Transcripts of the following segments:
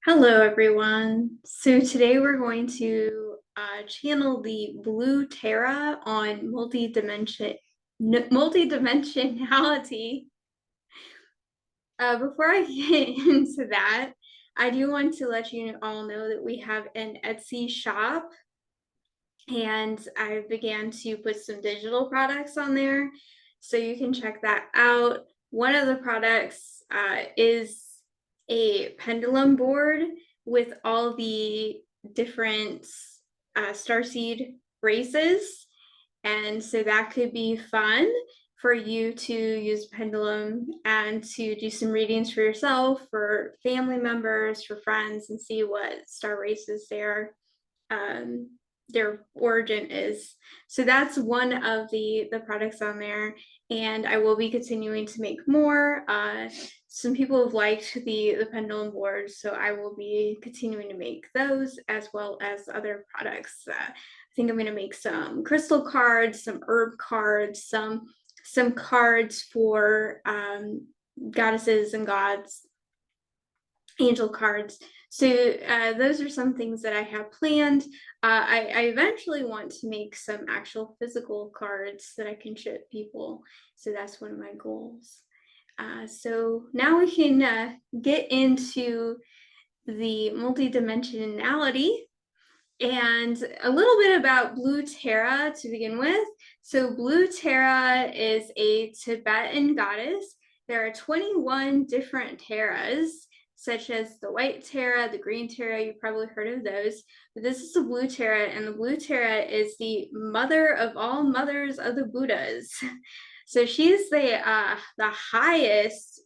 Hello, everyone. So today we're going to channel the Blue Terra on multidimensionality. Before I get into that, I do want to let you all know that we have an Etsy shop, and I began to put some digital products on there, so you can check that out. One of the products is a pendulum board with all the different starseed races, and so that could be fun for you to use pendulum and to do some readings for yourself, for family members, for friends, and see what star races um, their origin is. So that's one of the products on there, and I will be continuing to make more. Some people have liked the pendulum boards, so I will be continuing to make those as well as other products. I think I'm going to make some crystal cards, some herb cards, some cards for goddesses and gods, angel cards. So those are some things that I have planned. I eventually want to make some actual physical cards that I can ship people. So that's one of my goals. So now we can get into the multidimensionality and a little bit about Blue Terra to begin with. So Blue Terra is a Tibetan goddess. There are 21 different Terras, such as the white Terra, the green Terra. You've probably heard of those. But this is the Blue Terra, and the Blue Terra is the mother of all mothers of the Buddhas. So she's the highest,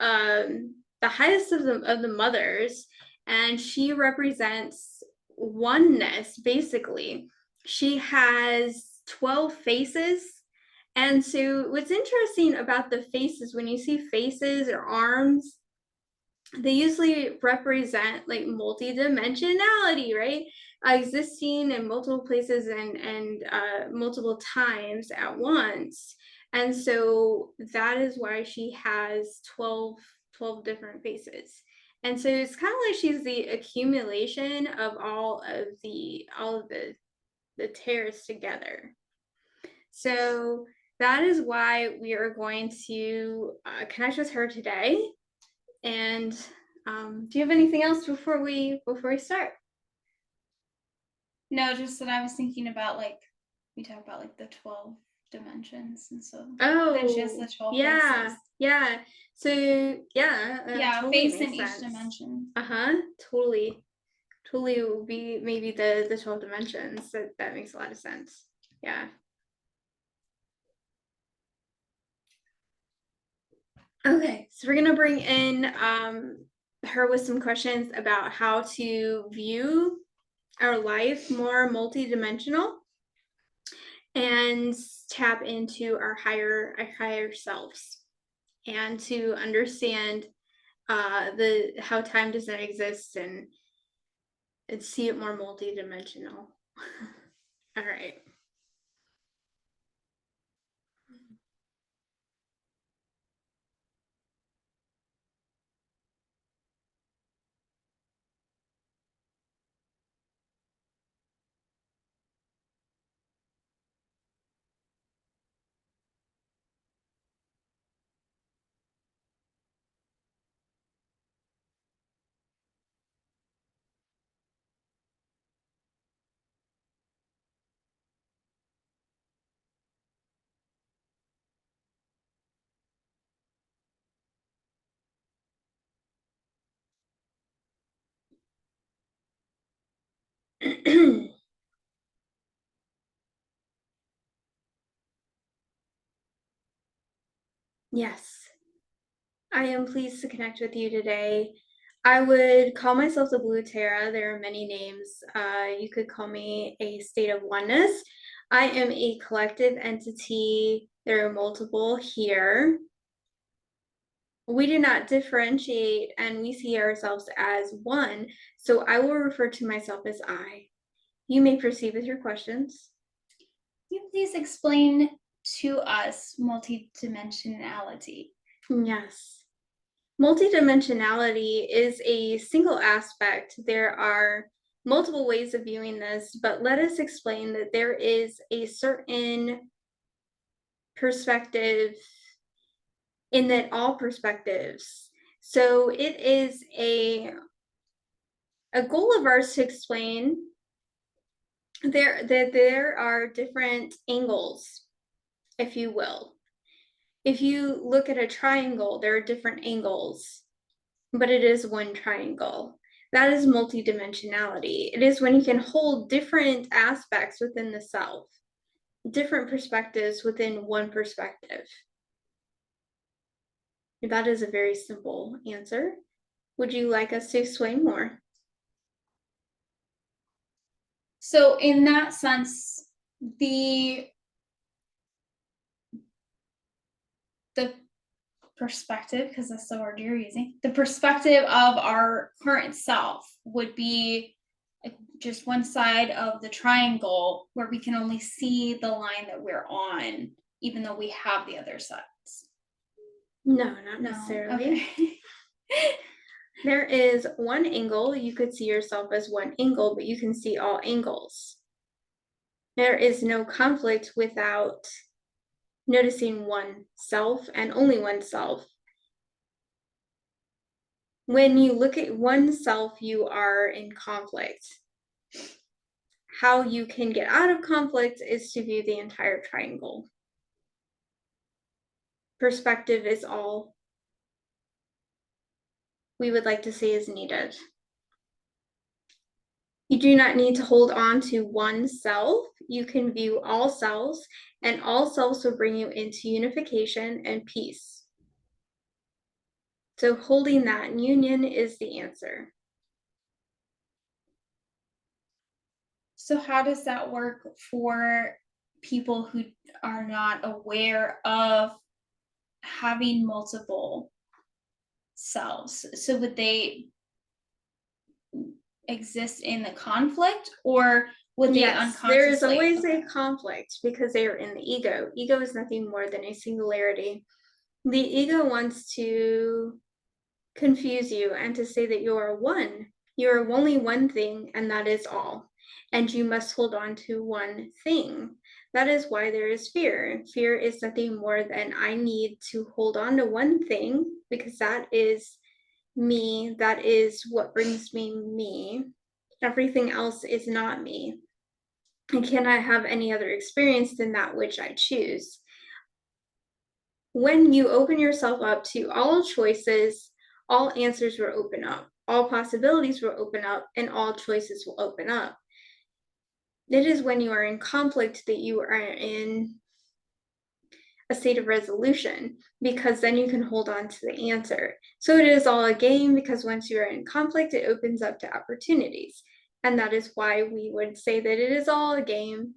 the highest of the mothers, and she represents oneness. Basically, she has 12 faces. And so what's interesting about the faces, when you see faces or arms, they usually represent like multidimensionality, right? Existing in multiple places and multiple times at once. And so that is why she has 12 different faces. And so it's kind of like she's the accumulation of all of the tears together. So that is why we are going to connect with her today. And do you have anything else before we start? No, just that I was thinking about we talk about the 12 dimensions, and so then she has Oh, the 12 yeah, faces. yeah. So yeah, Yeah, a totally face in makes each sense. dimension. Uh-huh, totally. Totally will be maybe the 12 dimensions. That makes a lot of sense. Yeah. Okay, so we're gonna bring in her with some questions about how to view our life more multidimensional and tap into our higher selves, and to understand the how time doesn't exist, and see it more multidimensional. All right. Yes, I am pleased to connect with you today. I would call myself the Blue Terra. There are many names. You could call me a state of oneness. I am a collective entity. There are multiple here. We do not differentiate, and we see ourselves as one. So I will refer to myself as I. You may proceed with your questions. Can you please explain to us multidimensionality? Yes. Multidimensionality is a single aspect. There are multiple ways of viewing this, but let us explain that there is a certain perspective in that all perspectives. So it is a goal of ours to explain that there are different angles, if you will. If you look at a triangle, there are different angles, but it is one triangle. That is multidimensionality. It is when you can hold different aspects within the self, different perspectives within one perspective. That is a very simple answer. Would you like us to explain more? So in that sense, the perspective, because that's the word you're using, the perspective of our current self would be like just one side of the triangle where we can only see the line that we're on, even though we have the other sides. No, not necessarily. Okay. There is one angle. You could see yourself as one angle, but you can see all angles. There is no conflict without noticing oneself and only oneself. When you look at oneself, you are in conflict. How you can get out of conflict is to view the entire triangle. Perspective is all we would like to say is needed. You do not need to hold on to one self. You can view all selves, and all selves will bring you into unification and peace. So holding that in union is the answer. So how does that work for people who are not aware of having multiple selves? So would they exist in the conflict, or would they Yes, unconsciously? there is always a conflict because they are in the ego. Ego is nothing more than a singularity. The ego wants to confuse you and to say that you are one. You are only one thing, and that is all. And you must hold on to one thing. That is why there is fear. Fear is nothing more than I need to hold on to one thing because that is me. That is what brings me me. Everything else is not me. And cannot have any other experience than that which I choose. When you open yourself up to all choices, all answers will open up, all possibilities will open up, and all choices will open up. It is when you are in conflict that you are in a state of resolution, because then you can hold on to the answer. So it is all a game because once you are in conflict, it opens up to opportunities. And that is why we would say that it is all a game.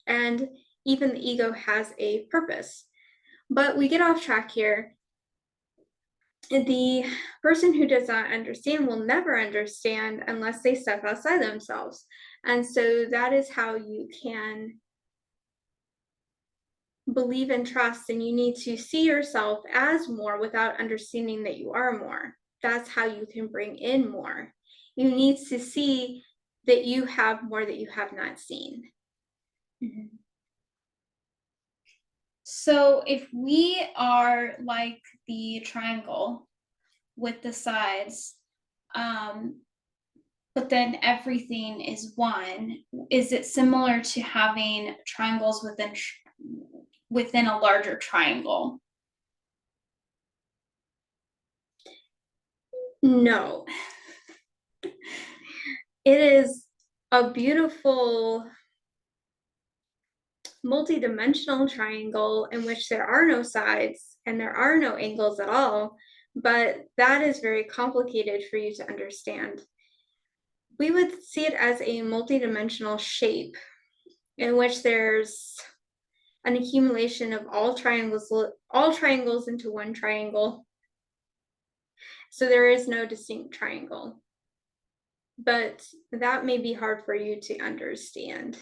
And even the ego has a purpose. But we get off track here. The person who does not understand will never understand unless they step outside themselves. And so that is how you can believe and trust, and you need to see yourself as more without understanding that you are more. That's how you can bring in more. You need to see that you have more that you have not seen. Mm-hmm. So if we are like the triangle with the sides, but then everything is one, is it similar to having triangles within a larger triangle? No. It is a beautiful multi-dimensional triangle in which there are no sides and there are no angles at all, but that is very complicated for you to understand. We would see it as a multi-dimensional shape in which there's an accumulation of all triangles into one triangle. So there is no distinct triangle. But that may be hard for you to understand.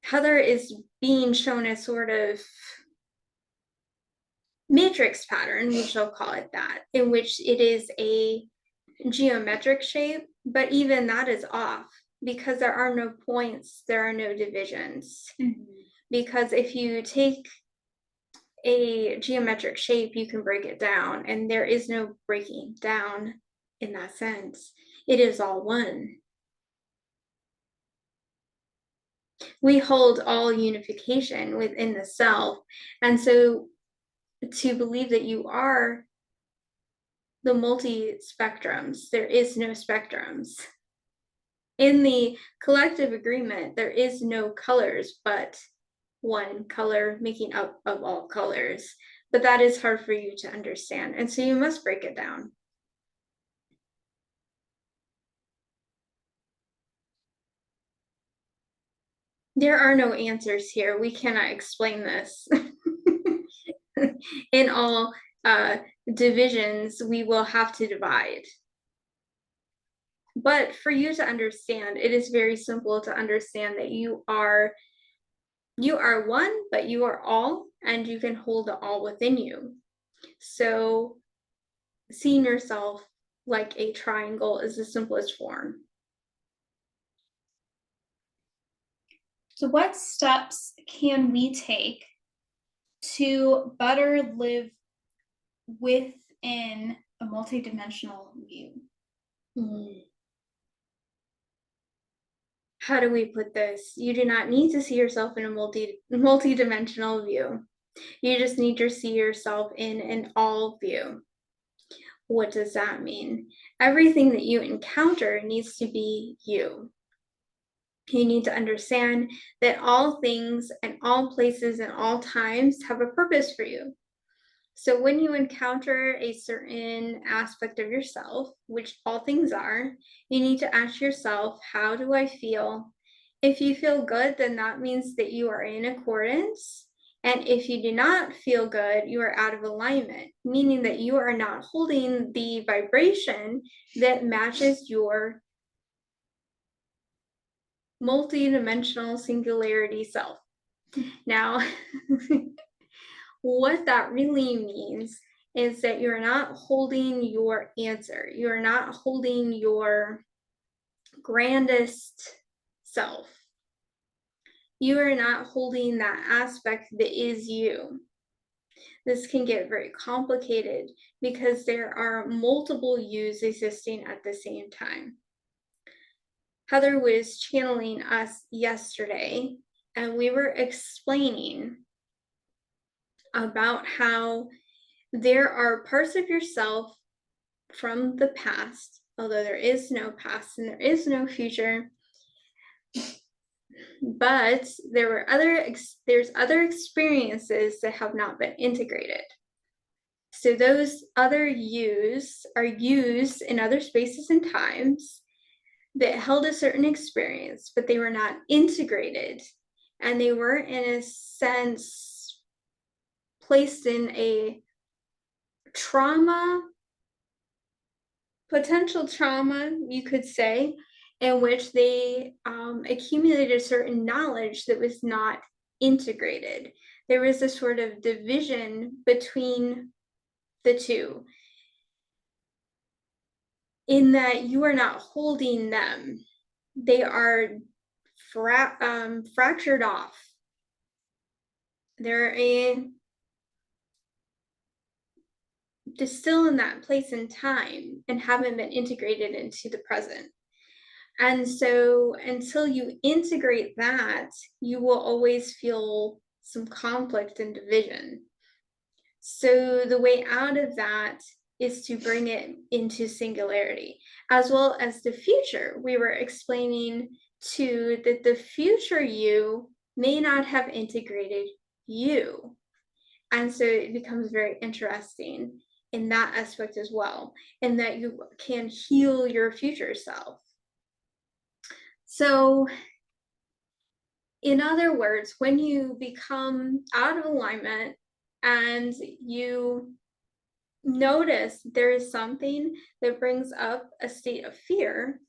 Heather is being shown as sort of matrix pattern, we shall call it that, in which it is a geometric shape, but even that is off because there are no points, there are no divisions. Because if you take a geometric shape, you can break it down, and there is no breaking down in that sense. It is all one. We hold all unification within the self, and so to believe that you are the multi-spectrums, there is no spectrums. In the collective agreement, there is no colors but one color making up of all colors. But that is hard for you to understand, and so you must break it down. There are no answers here. We cannot explain this. In all divisions, we will have to divide. But for you to understand, it is very simple to understand that you are one, but you are all, and you can hold the all within you. So seeing yourself like a triangle is the simplest form. So, what steps can we take to better live within a multidimensional view? How do we put this? You do not need to see yourself in a multi-dimensional view. You just need to see yourself in an all view. What does that mean? Everything that you encounter needs to be you. You need to understand that all things and all places and all times have a purpose for you. So when you encounter a certain aspect of yourself, which all things are, you need to ask yourself, how do I feel? If you feel good, then that means that you are in accordance. And if you do not feel good, you are out of alignment, meaning that you are not holding the vibration that matches your multidimensional singularity self. Now, what that really means is that you're not holding your answer. You're not holding your grandest self. You are not holding that aspect that is you. This can get very complicated because there are multiple yous existing at the same time. Heather was channeling us yesterday, and we were explaining about how there are parts of yourself from the past, although there is no past and there is no future, but there's other experiences that have not been integrated. So those other yous are used in other spaces and times that held a certain experience, but they were not integrated, and they were, in a sense, placed in a potential trauma, you could say, in which they accumulated certain knowledge that was not integrated. There was a sort of division between the two, in that you are not holding them. They are fractured off. They're still in that place in time and haven't been integrated into the present. And so until you integrate that, you will always feel some conflict and division. So the way out of that is to bring it into singularity, as well as the future. We were explaining too that the future you may not have integrated you. And so it becomes very interesting in that aspect as well, and that you can heal your future self. So, in other words, when you become out of alignment and you notice there is something that brings up a state of fear,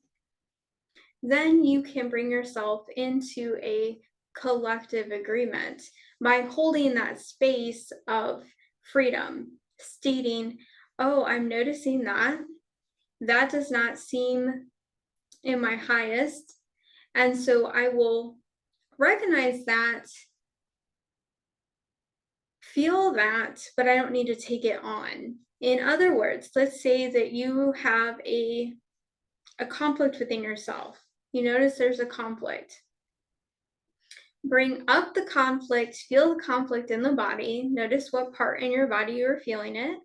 then you can bring yourself into a collective agreement by holding that space of freedom, stating, oh, I'm noticing that. That does not seem in my highest. And so I will recognize that, feel that, but I don't need to take it on. In other words, let's say that you have a conflict within yourself. You notice there's a conflict. Bring up the conflict, feel the conflict in the body. Notice what part in your body you're feeling it.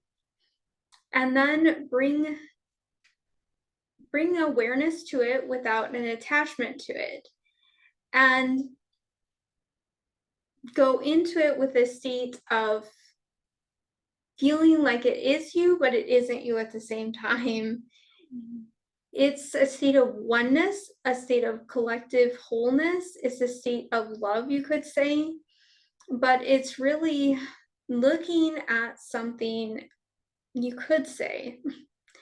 And then bring awareness to it without an attachment to it. And go into it with a state of feeling like it is you, but it isn't you at the same time. It's a state of oneness, a state of collective wholeness. It's a state of love, you could say. But it's really looking at something, you could say,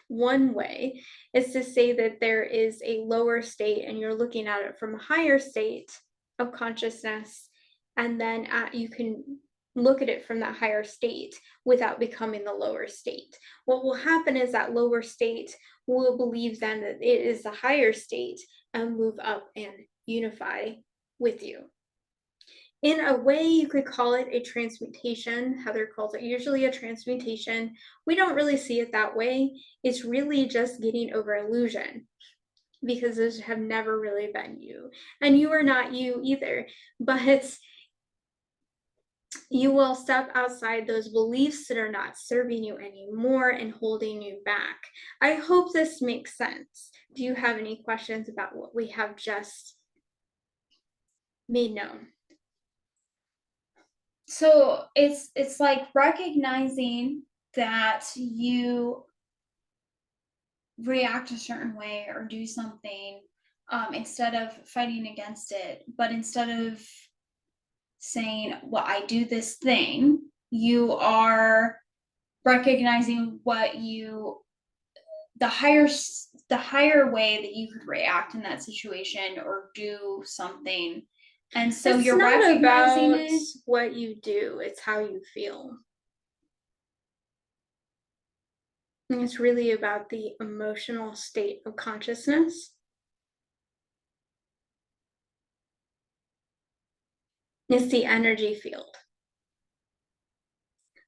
one way is to say that there is a lower state and you're looking at it from a higher state of consciousness, and then you can look at it from that higher state without becoming the lower state. What will happen is that lower state will believe then that it is the higher state and move up and unify with you. In a way, you could call it a transmutation. Heather calls it usually a transmutation. We don't really see it that way. It's really just getting over illusion, because those have never really been you. And you are not you either. But you will step outside those beliefs that are not serving you anymore and holding you back. I hope this makes sense. Do you have any questions about what we have just made known? So it's like recognizing that you react a certain way or do something instead of fighting against it, but instead of saying, well, I do this thing, you are recognizing the higher way that you could react in that situation or do something. And so it's you're not recognizing about it. what you do, it's how you feel. And it's really about the emotional state of consciousness. It's the energy field.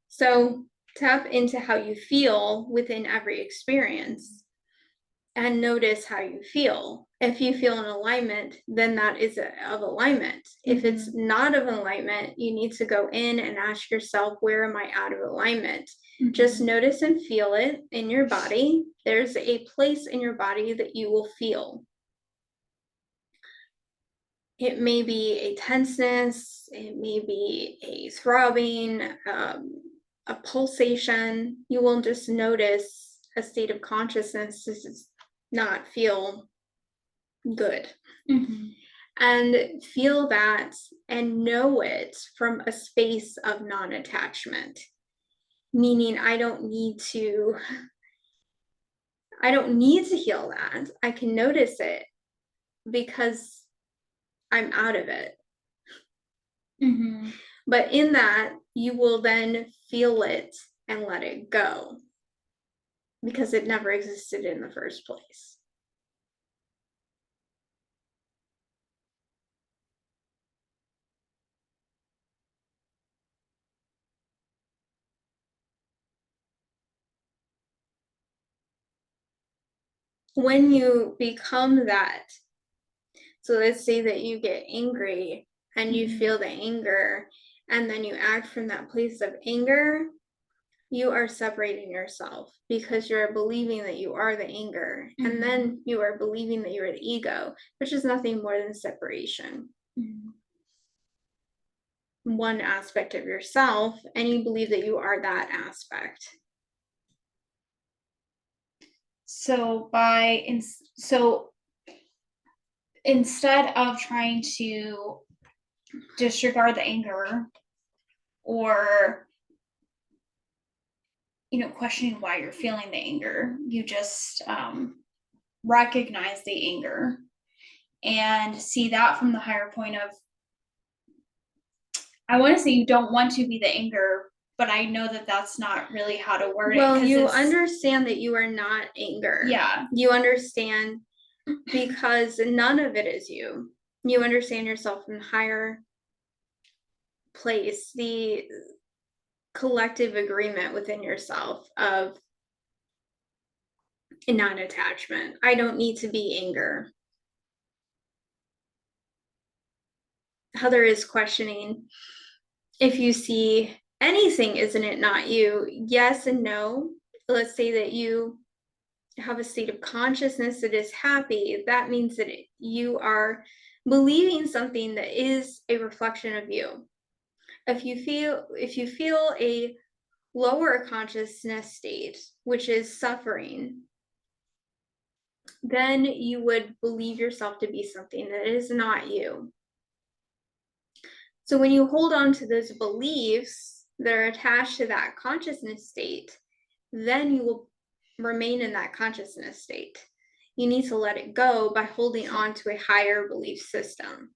So tap into how you feel within every experience and notice how you feel. If you feel in alignment, then that is of alignment. If it's not of alignment, you need to go in and ask yourself, where am I out of alignment? Just notice and feel it in your body. There's a place in your body that you will feel. It may be a tenseness, it may be a throbbing, a pulsation. You will just notice a state of consciousness does not feel good. And feel that and know it from a space of non-attachment. Meaning I don't need to heal that. I can notice it because I'm out of it. But in that, you will then feel it and let it go, because it never existed in the first place. When you become that, so let's say that you get angry and you feel the anger, and then you act from that place of anger, you are separating yourself because you're believing that you are the anger. And then you are believing that you're the ego, which is nothing more than separation. One aspect of yourself, and you believe that you are that aspect. So instead of trying to disregard the anger or questioning why you're feeling the anger, you just recognize the anger and see that from the higher point of, I want to say, you don't want to be the anger, but I know that that's not really how to word it. Well, 'cause you it's- understand that you are not anger. Yeah. You understand because none of it is you. You understand yourself in a higher place, the collective agreement within yourself of non-attachment. I don't need to be anger. Heather is questioning if you see anything, isn't it not you? Yes and no. Let's say that you have a state of consciousness that is happy. That means that you are believing something that is a reflection of you. If you feel a lower consciousness state, which is suffering, then you would believe yourself to be something that is not you. So when you hold on to those beliefs that are attached to that consciousness state, then you will remain in that consciousness state. You need to let it go by holding on to a higher belief system.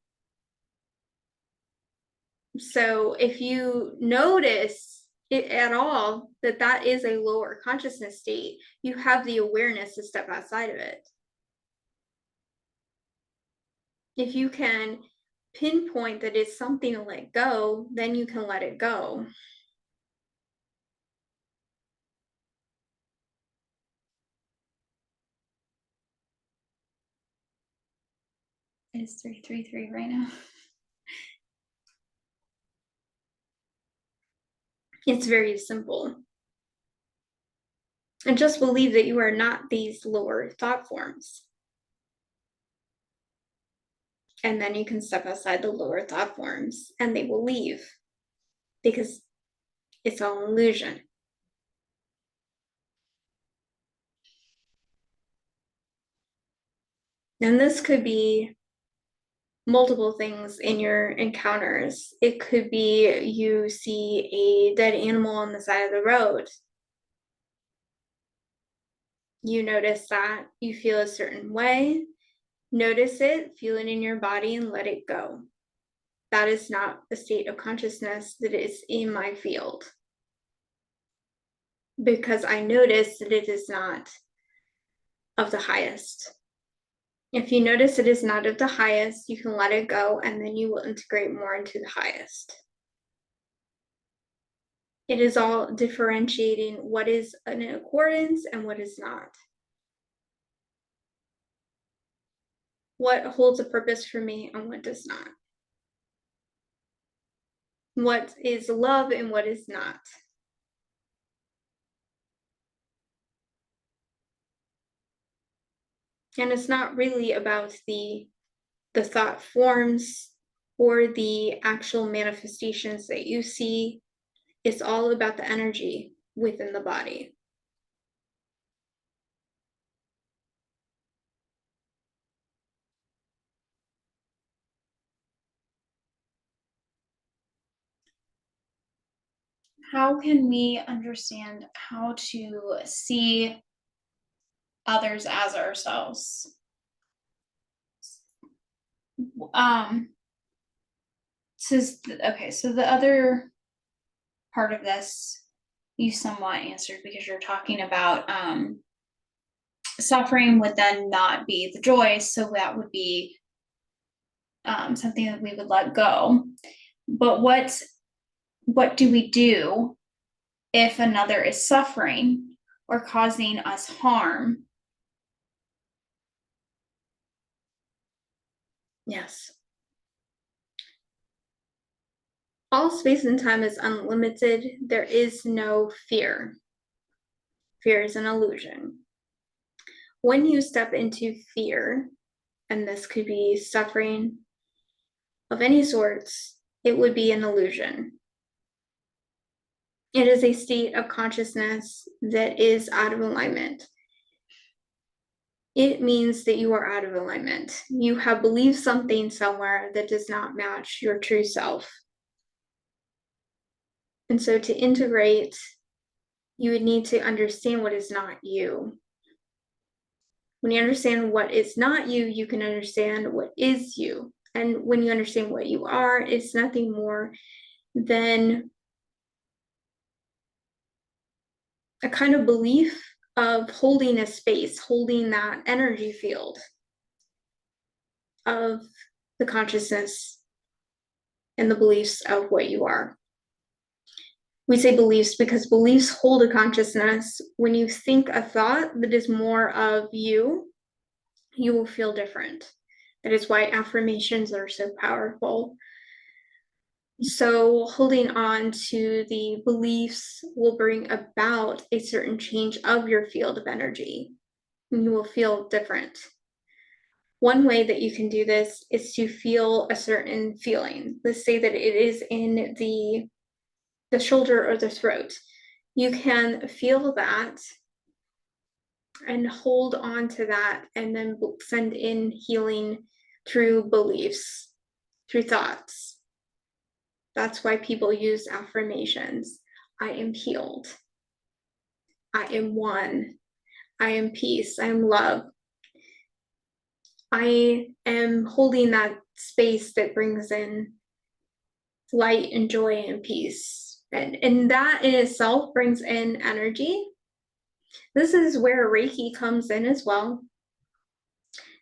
So if you notice it at all that that is a lower consciousness state, you have the awareness to step outside of it. If you can pinpoint that it's something to let go, then you can let it go. It is 333 right now. It's very simple. And just believe that you are not these lower thought forms. And then you can step outside the lower thought forms and they will leave because it's all an illusion. And this could be multiple things in your encounters. It could be you see a dead animal on the side of the road. You notice that, you feel a certain way, notice it, feel it in your body, and let it go. That is not a state of consciousness that is in my field. Because I notice that it is not of the highest. If you notice it is not of the highest, you can let it go and then you will integrate more into the highest. It is all differentiating what is in accordance and what is not. What holds a purpose for me and what does not. What is love and what is not. And it's not really about the thought forms or the actual manifestations that you see. It's all about the energy within the body. How can we understand how to see others as ourselves? So the other part of this you somewhat answered because you're talking about suffering would then not be the joy, so that would be something that we would let go. But what do we do if another is suffering or causing us harm? Yes. All space and time is unlimited. There is no fear. Fear is an illusion. When you step into fear, and this could be suffering of any sorts, it would be an illusion. It is a state of consciousness that is out of alignment. It means that you are out of alignment. You have believed something somewhere that does not match your true self. And so to integrate, you would need to understand what is not you. When you understand what is not you, you can understand what is you. And when you understand what you are, it's nothing more than a kind of belief of holding a space, holding that energy field of the consciousness and the beliefs of what you are. We say beliefs because beliefs hold a consciousness. When you think a thought that is more of you, you will feel different. That is why affirmations are so powerful. So, holding on to the beliefs will bring about a certain change of your field of energy. And you will feel different. One way that you can do this is to feel a certain feeling. Let's say that it is in the shoulder or the throat. You can feel that and hold on to that, and then send in healing through beliefs, through thoughts. That's why people use affirmations. I am healed. I am one. I am peace. I am love. I am holding that space that brings in light and joy and peace. And that in itself brings in energy. This is where Reiki comes in as well.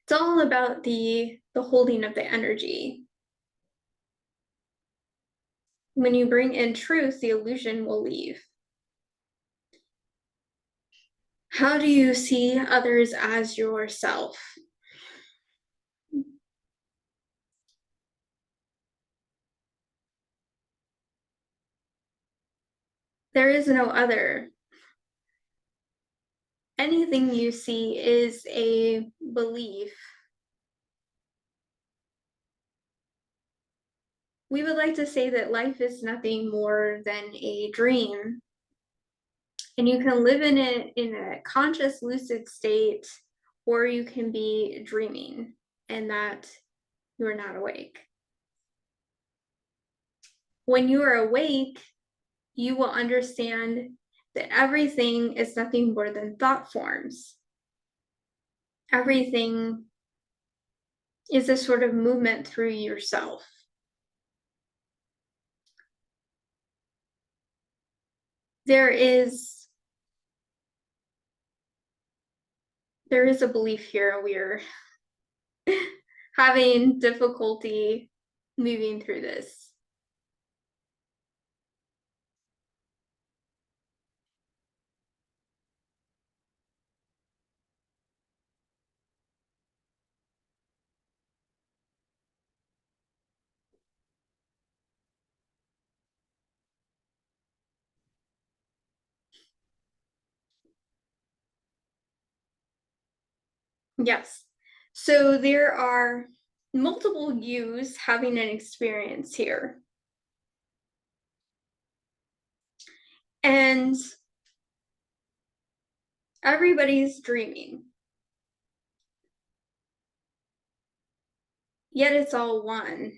It's all about the holding of the energy. When you bring in truth, the illusion will leave. How do you see others as yourself? There is no other. Anything you see is a belief. We would like to say that life is nothing more than a dream. And you can live in it in a conscious, lucid state, or you can be dreaming and that you are not awake. When you are awake, you will understand that everything is nothing more than thought forms. Everything is a sort of movement through yourself. There is a belief here. We're having difficulty moving through this. Yes. So there are multiple yous having an experience here. And everybody's dreaming. Yet it's all one.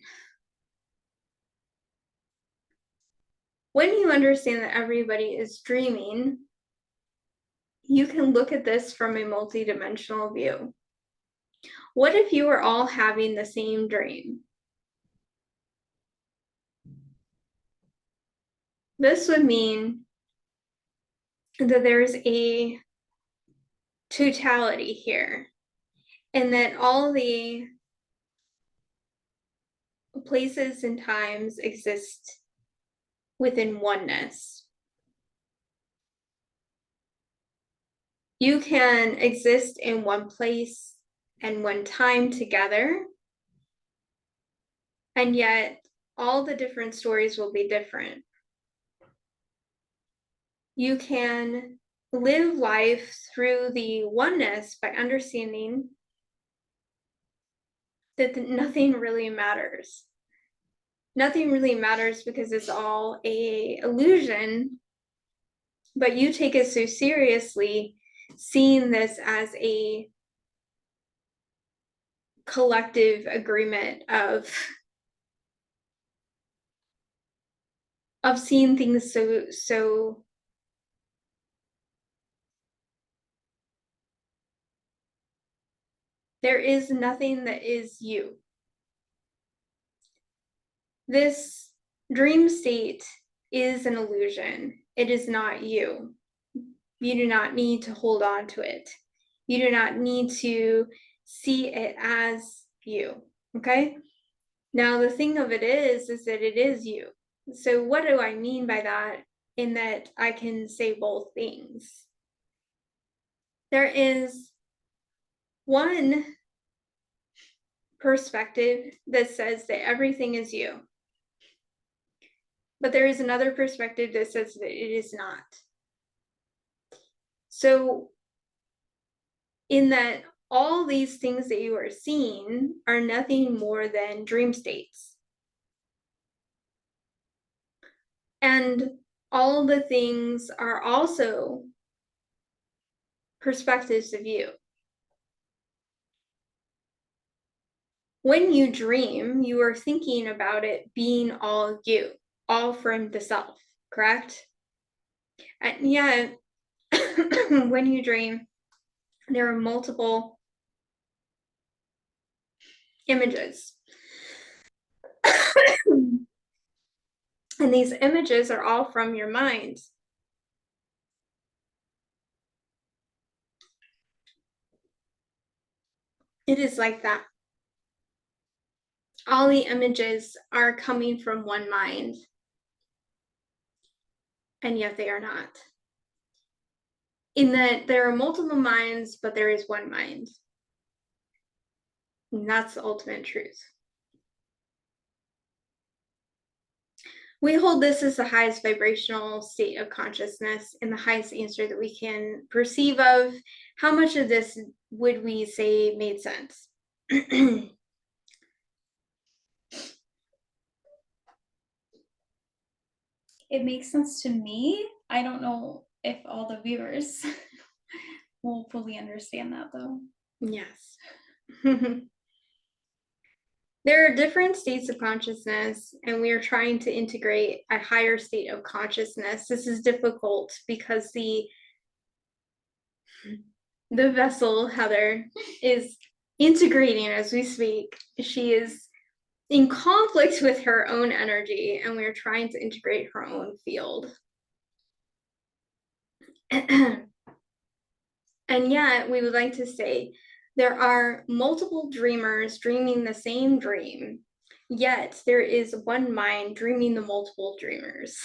When you understand that everybody is dreaming, you can look at this from a multidimensional view. What if you were all having the same dream? This would mean that there's a totality here, and that all the places and times exist within oneness. You can exist in one place and one time together, and yet all the different stories will be different. You can live life through the oneness by understanding that nothing really matters. Nothing really matters because it's all a illusion, but you take it so seriously, seeing this as a collective agreement of seeing things so there is nothing that is you. This dream state is an illusion. It is not you. You do not need to hold on to it. You do not need to see it as you. Okay? Now, the thing of it is that it is you. So, what do I mean by that? In that I can say both things. There is one perspective that says that everything is you, but there is another perspective that says that it is not. So, in that all these things that you are seeing are nothing more than dream states. And all the things are also perspectives of you. When you dream, you are thinking about it being all you, all from the self, correct? And yet, when you dream, there are multiple images. And these images are all from your mind. It is like that. All the images are coming from one mind, and yet they are not. In that there are multiple minds, but there is one mind. And that's the ultimate truth. We hold this as the highest vibrational state of consciousness and the highest answer that we can perceive of. How much of this would we say made sense? It makes sense to me. I don't know if all the viewers will fully understand that, though. Yes. There are different states of consciousness, and we are trying to integrate a higher state of consciousness. This is difficult because the vessel, Heather, is integrating as we speak. She is in conflict with her own energy, and we're trying to integrate her own field. And yet, we would like to say there are multiple dreamers dreaming the same dream, yet there is one mind dreaming the multiple dreamers.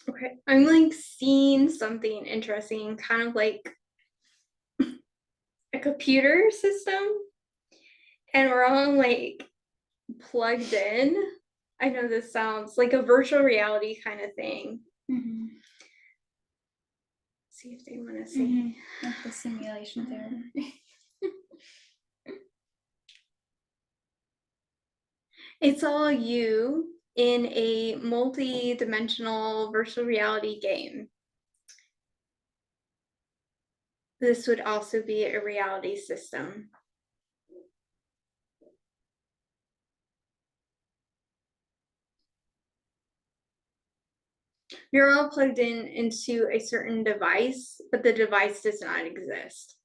Okay, I'm like seeing something interesting, kind of like a computer system, and we're all like plugged in. I know this sounds like a virtual reality kind of thing. Mm-hmm. See if they want to see. Like the simulation therapy. It's all you in a multi-dimensional virtual reality game. This would also be a reality system. You're all plugged in into a certain device, but the device does not exist.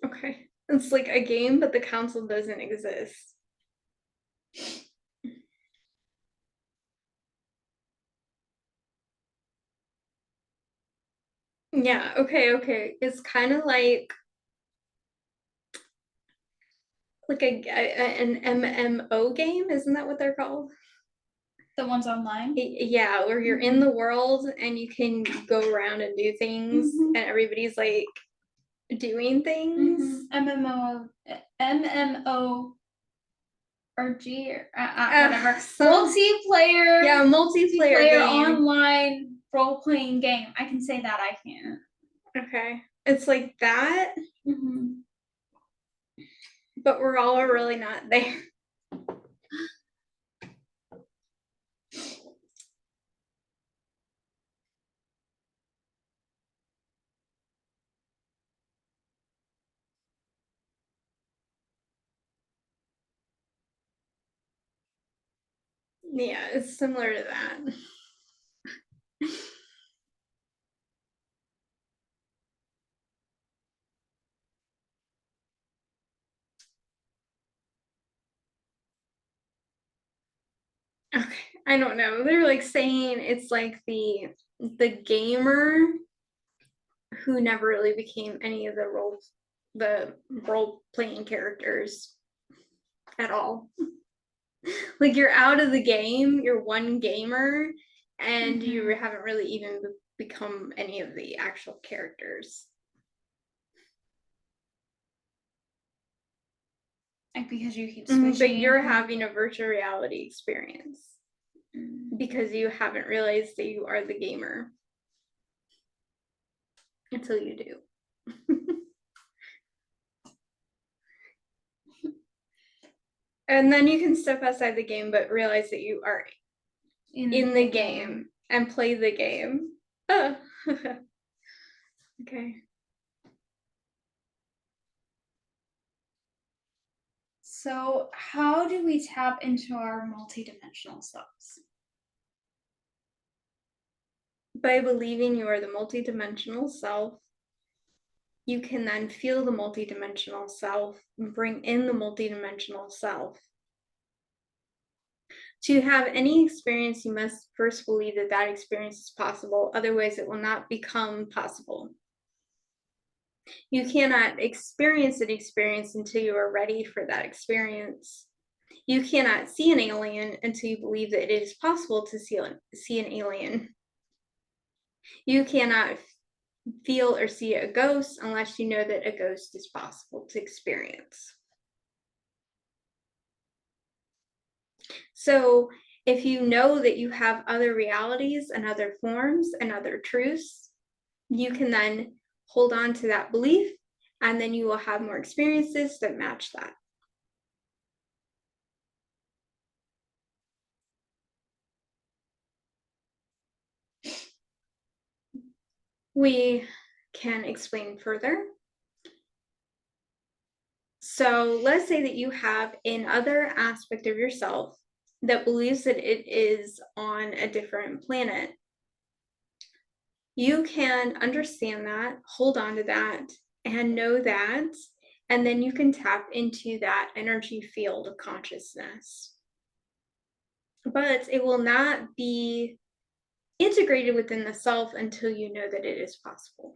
Okay, it's like a game, but the console doesn't exist. Yeah, okay. It's kind of like an MMO game, isn't that what they're called? The ones online? Yeah, where you're in the world and you can go around and do things, and everybody's like doing things. MMO or G or whatever. Multiplayer. Yeah, multiplayer game. Online role-playing game. I can say that. I can't. Okay, it's like that, but we're all really not there. Yeah, it's similar to that. Okay, I don't know. They're like saying it's like the gamer who never really became any of the role playing characters at all. Like you're out of the game, you're one gamer, and you haven't really even become any of the actual characters. Like because you keep switching. But you're having a virtual reality experience because you haven't realized that you are the gamer until you do. And then you can step outside the game, but realize that you are in the game and play the game. Oh. Okay. So how do we tap into our multidimensional selves? By believing you are the multidimensional self, you can then feel the multidimensional self and bring in the multidimensional self. To have any experience, you must first believe that that experience is possible. Otherwise, it will not become possible. You cannot experience an experience until you are ready for that experience. You cannot see an alien until you believe that it is possible to see an alien. You cannot feel or see a ghost unless you know that a ghost is possible to experience. So if you know that you have other realities and other forms and other truths, you can then hold on to that belief, and then you will have more experiences that match that. We can explain further. So let's say that you have another aspect of yourself that believes that it is on a different planet. You can understand that, hold on to that, and know that, and then you can tap into that energy field of consciousness. But it will not be integrated within the self until you know that it is possible.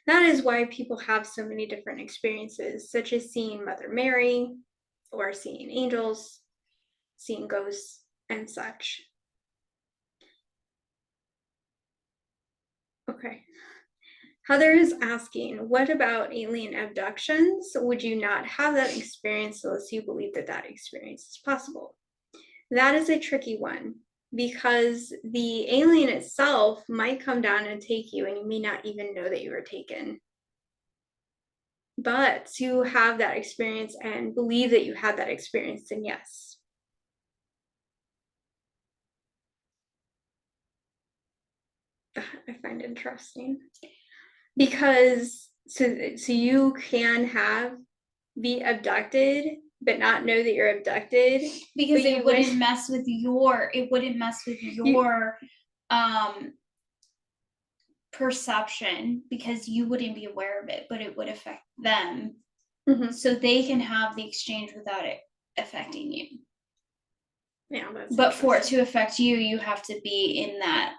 That is why people have so many different experiences, such as seeing Mother Mary, or seeing angels, seeing ghosts, and such. Okay. Heather is asking, what about alien abductions? Would you not have that experience unless you believe that that experience is possible? That is a tricky one because the alien itself might come down and take you, and you may not even know that you were taken. But to have that experience and believe that you had that experience, then yes. I find interesting because so you can be abducted but not know that you're abducted because it wouldn't mess with your perception, because you wouldn't be aware of it, but it would affect them. So they can have the exchange without it affecting you. Yeah, but for it to affect you, you have to be in that.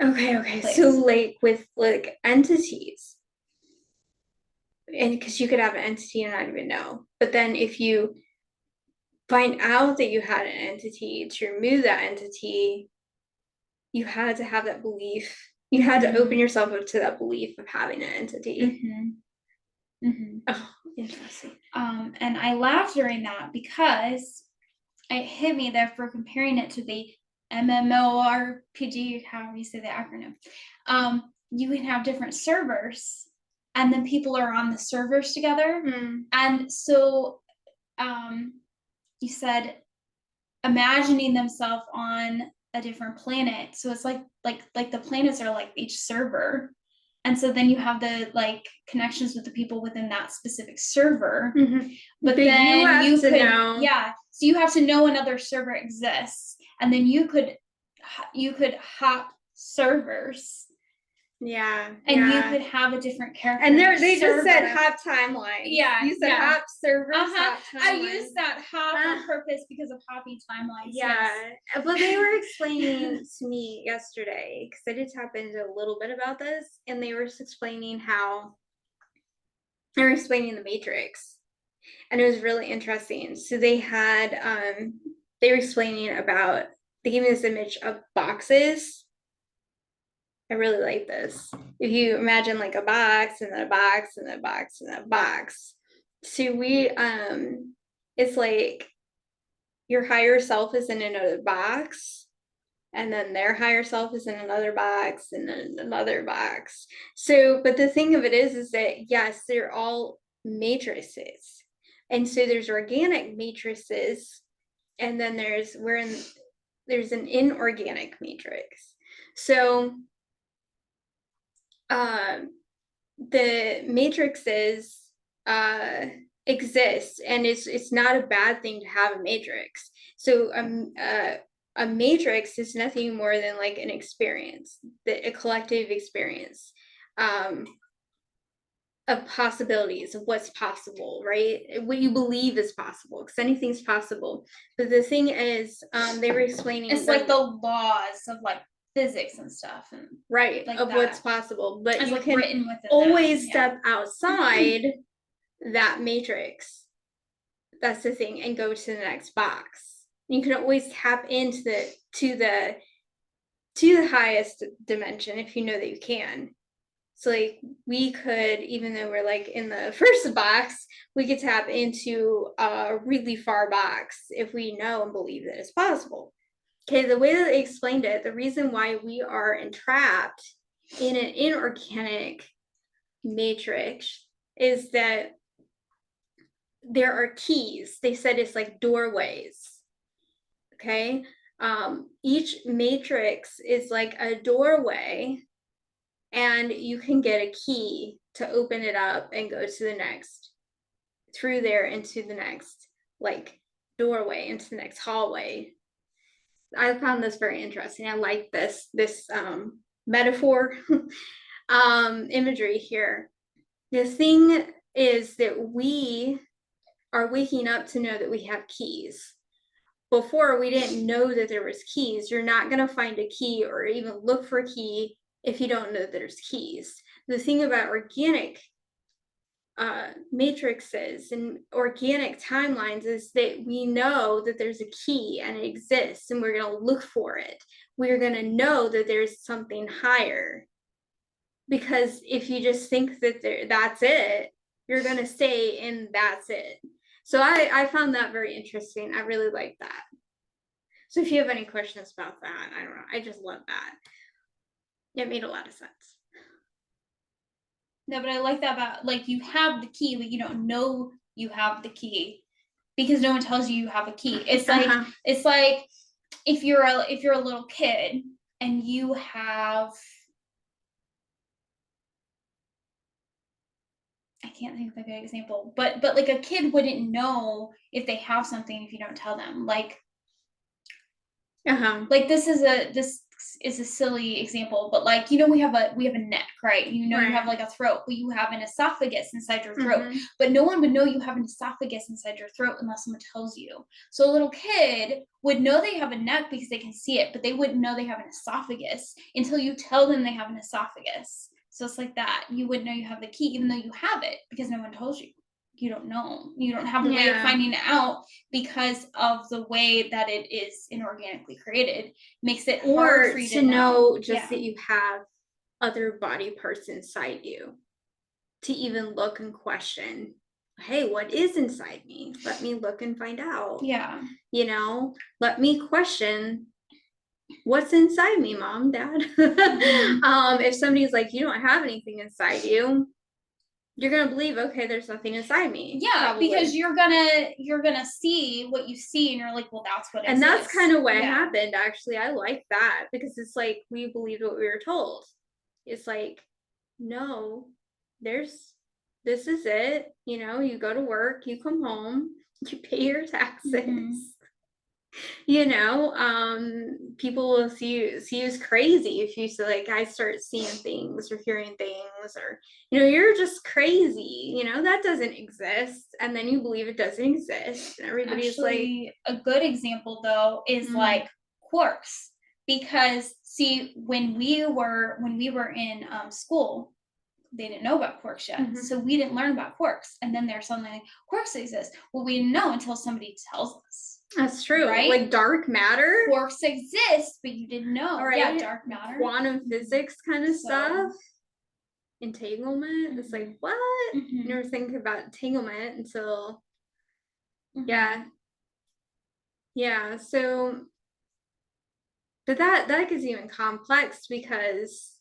Okay. Place. So like with like entities, and because you could have an entity and not even know, but then if you find out that you had an entity, to remove that entity, you had to have that belief. You had to open yourself up to that belief of having an entity. Oh, interesting. And I laughed during that because it hit me there for comparing it to the MMORPG, however you say the acronym. You can have different servers, and then people are on the servers together. And so you said imagining themselves on a different planet. So it's like the planets are like each server. And so then you have the like connections with the people within that specific server. But then you could know. Yeah. So you have to know another server exists, and then you could hop servers. Yeah. And yeah. you could have a different character. And they just said hop timeline. Yeah. You said hop servers, hop timeline. I used that hop on purpose because of hopping timelines. Yeah. Yes. But they were explaining to me yesterday, because I did tap into a little bit about this, and they were explaining the Matrix. And it was really interesting. So they were explaining about, they gave me this image of boxes. I really like this. If you imagine like a box and then a box and then a box and then a box. So it's like your higher self is in another box, and then their higher self is in another box, and then another box. So, but the thing of it is that yes, they're all matrices. And so there's organic matrices, and then there's an inorganic matrix. So the matrices exist, and it's not a bad thing to have a matrix. So a matrix is nothing more than like an experience, a collective experience of possibilities of what's possible, right? What you believe is possible, because anything's possible. But the thing is, they were explaining it's like the laws of like physics and stuff, and right, like of that. what's possible, but it's you like can written within always that. step outside that matrix. That's the thing, and go to the next box. You can always tap into the highest dimension if you know that you can. So like we could, even though we're like in the first box, we could tap into a really far box if we know and believe that it's possible. Okay, the way that they explained it, the reason why we are entrapped in an inorganic matrix is that there are keys. They said it's like doorways. Okay, each matrix is like a doorway, and you can get a key to open it up and go to the next, through there into the next like doorway, into the next hallway. I found this very interesting. I like this metaphor imagery here. The thing is that we are waking up to know that we have keys. Before, we didn't know that there was keys. You're not going to find a key or even look for a key if you don't know that there's keys. The thing about organic matrices and organic timelines is that we know that there's a key and it exists, and we're going to look for it. We're going to know that there's something higher, because if you just think that that's it, you're going to stay in that's it. So I found that very interesting. I really like that. So if you have any questions about that, I don't know, I just love that. It made a lot of sense. No, but I like that about, like, you have the key, but you don't know you have the key because no one tells you have a key. It's like it's like if you're a little kid and you have, I can't think of a good example, but like a kid wouldn't know if they have something if you don't tell them. Like like this is a silly example, but like, you know, we have a neck, right? You know, right. You have like a throat, but you have an esophagus inside your throat. But no one would know you have an esophagus inside your throat unless someone tells you. So a little kid would know they have a neck because they can see it, but they wouldn't know they have an esophagus until you tell them they have an esophagus. So it's like that. You wouldn't know you have the key even though you have it because no one told you. You don't know. You don't have a way of finding it out because of the way that it is inorganically created. Makes it hard for you to know just that you have other body parts inside you, to even look and question, hey, what is inside me? Let me look and find out. Yeah. You know, let me question what's inside me, mom, dad. If somebody's like, you don't have anything inside you, you're gonna believe, okay, there's nothing inside me. Yeah, probably. Because you're gonna see what you see, and you're like, well, that's what. And that's kind of what happened. Actually, I like that because it's like we believed what we were told. It's like, no, there's this is it. You know, you go to work, you come home, you pay your taxes. Mhm. You know, people will see you as crazy if you say, like, I start seeing things or hearing things, or, you know, you're just crazy, you know, that doesn't exist. And then you believe it doesn't exist. And everybody's like, Actually, a good example though is mm, like quarks, because see, when we were in school, they didn't know about quarks yet, mhm. so we didn't learn about quarks, and then they're suddenly like, quarks exist. Well, we didn't know until somebody tells us, That's true. right? Like dark matter. Quarks exist, but you didn't know. All right. Yeah, dark matter, Quantum physics kind of So- stuff. Entanglement. It's like, what? Mhm. You never think about entanglement until, Mhm. yeah. Yeah. So, but that gets even complex because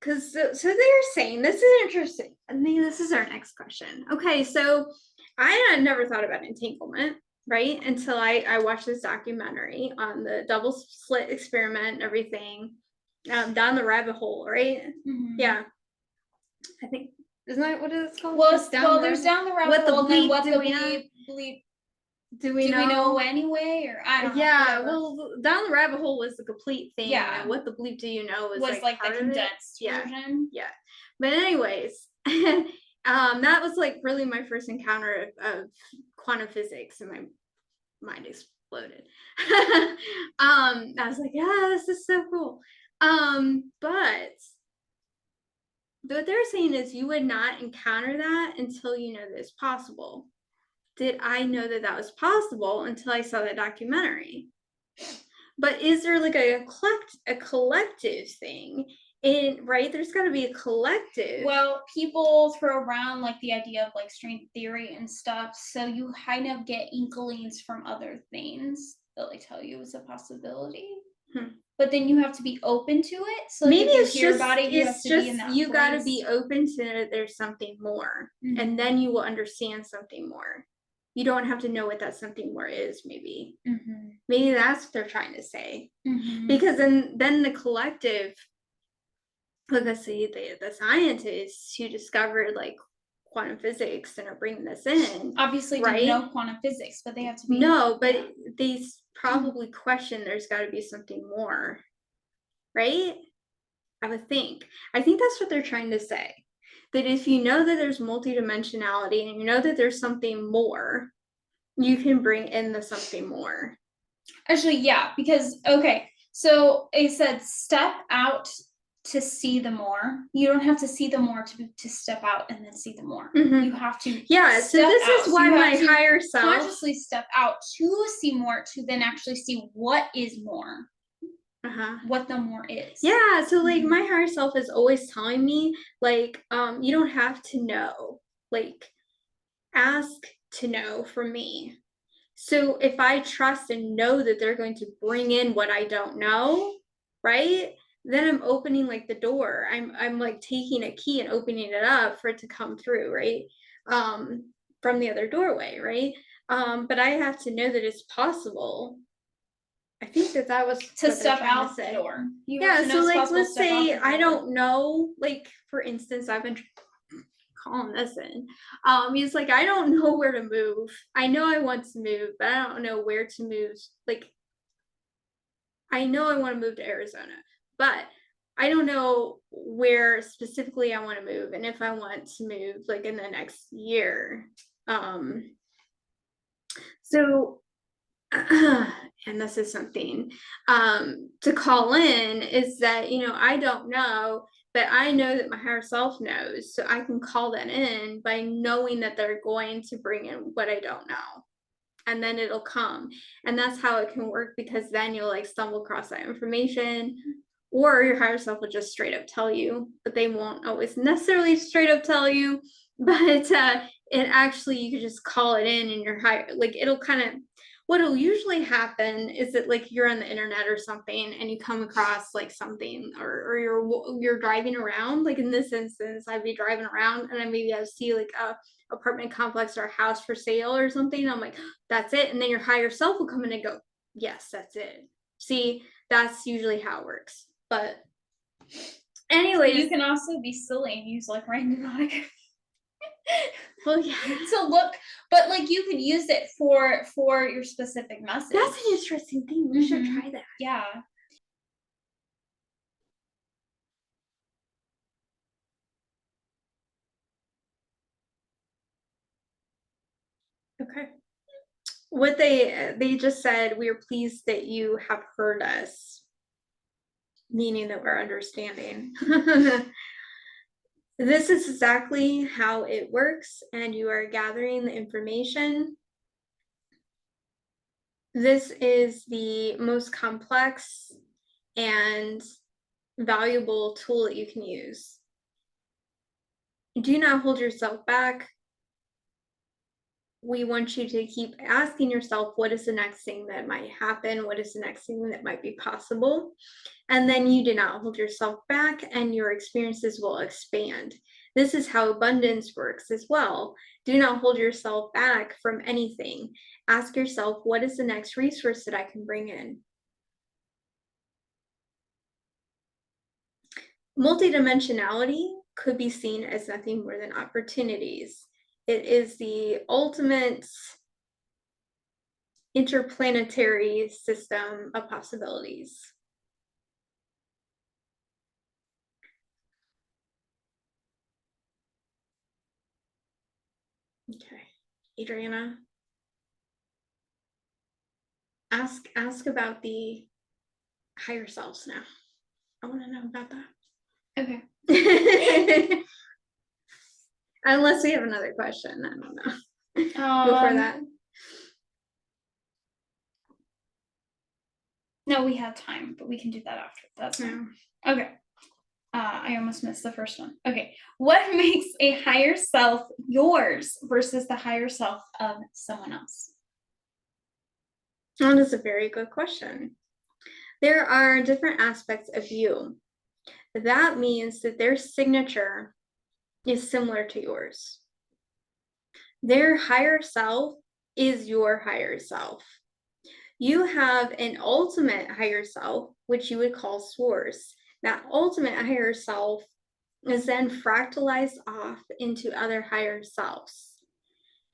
so they're saying, this is interesting. I think this is our next question. Okay, so I had never thought about entanglement, right? Until I watched this documentary on the double slit experiment and everything, down the rabbit hole, right? Mhm. Yeah. I think, isn't that what it's called? Well, It's there's down the rabbit what the hole, and then bleep what do the we know? bleep Do we do we know know? anyway, or I don't know. Yeah, whatever. well, down the rabbit hole was the complete thing. Yeah. And what the bleep do you know was was like the part of it. condensed Yeah. version. Yeah. But anyways, that was like really my first encounter of quantum physics, and my mind exploded. I was like, yeah, this is so cool. But what they're saying is you would not encounter that until you know that it's possible. Did I know that that was possible until I saw that documentary? But is there like a collective thing? Right, there's got to be a collective. Well, people throw around like the idea of like string theory and stuff, so you kind of get inklings from other things that like tell you it's a possibility. But then you have to be open to it. So like, maybe if you it's hear just about it, you have it's to be in just that you got to place. be open to there's something more, and then you will understand something more. You don't have to know what that something more is. Maybe maybe that's what they're trying to say. Because then the collective, like let's say the scientists who discovered like quantum physics and are bringing this in, obviously right? didn't know quantum physics, but they have to be no, but they probably question there's got to be something more, right? I would think. I think that's what they're trying to say. That if you know that there's multidimensionality and you know that there's something more, you can bring in the something more. Actually, yeah, because okay, so it said step out to see the more. You don't have to see the more to step out and then see the more. You have to so this out. is why so my higher self consciously step out to see more, to then actually see what is more. What the more is. Yeah, so like my higher self is always telling me like you don't have to know, like ask to know from me. So if I trust and know that they're going to bring in what I don't know, right? Then I'm opening like the door. I'm like taking a key and opening it up for it to come through, right? From the other doorway, right? But I have to know that it's possible. I think that was to step out the door. Yeah, so like let's say I don't know, like for instance, I've been calling this in. He's like, I don't know where to move. I know I want to move, but I don't know where to move. Like, I know I want to move to Arizona, but I don't know where specifically I want to move and if I want to move like in the next year. So and this is something to call in is that, you know, I don't know, but I know that my higher self knows. So I can call that in by knowing that they're going to bring in what I don't know. And then it'll come. And that's how it can work, because then you'll like stumble across that information, or your higher self will just straight up tell you, but they won't always necessarily straight up tell you. But it actually, you could just call it in and your higher, like it'll kind of, what'll usually happen is that like you're on the internet or something and you come across like something, or you're driving around, like in this instance I'd be driving around and I see like a apartment complex or a house for sale or something. I'm like, that's it. And then your higher self will come in and go, yes, that's it. See, that's usually how it works. But anyways, you can also be silly and use like random Well, yeah. to look, but like you could use it for your specific message. That's an interesting thing. We should Mhm. try that. Yeah. Okay. What they just said, we are pleased that you have heard us, meaning that we're understanding. This is exactly how it works, and you are gathering the information. This is the most complex and valuable tool that you can use. Do not hold yourself back. We want you to keep asking yourself, what is the next thing that might happen? What is the next thing that might be possible? And then you do not hold yourself back, and your experiences will expand. This is how abundance works as well. Do not hold yourself back from anything. Ask yourself, what is the next resource that I can bring in? Multidimensionality could be seen as nothing more than opportunities. It is the ultimate interplanetary system of possibilities. Okay, Adriana, ask about the higher selves now. I want to know about Okay. that. Unless we have another question, I don't know. Before that. No, we have time, but we can do that after. That's fine. Okay. I almost missed the first one. Okay. What makes a higher self yours versus the higher self of someone else? That is a very good question. There are different aspects of you. That means that their signature is similar to yours. Their higher self is your higher self. You have an ultimate higher self, which you would call source. That ultimate higher self is then fractalized off into other higher selves.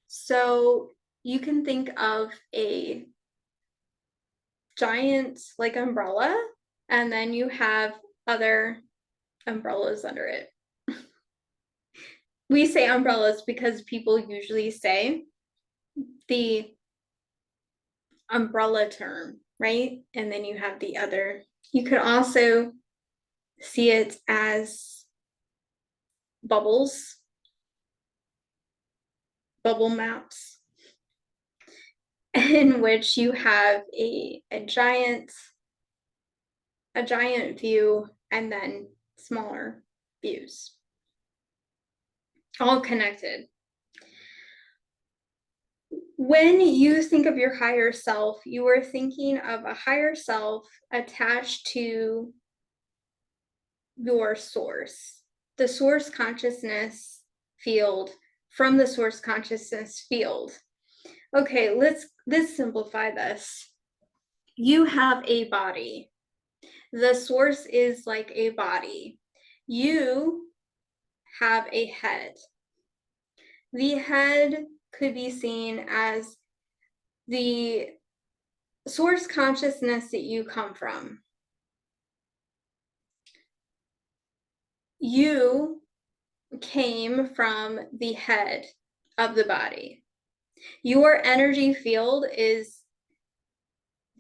So you can think of a giant like umbrella, and then you have other umbrellas under it. We say umbrellas because people usually say the umbrella term, right? And then you have the other. You could also see it as bubbles, bubble maps, in which you have a giant view and then smaller views, all connected. When you think of your higher self, you are thinking of a higher self attached to your source, the source consciousness field, from the source consciousness field. Okay, let's simplify this. You have a body. The source is like a body. You have a head. The head could be seen as the source consciousness that you come from. You came from the head of the body. Your energy field is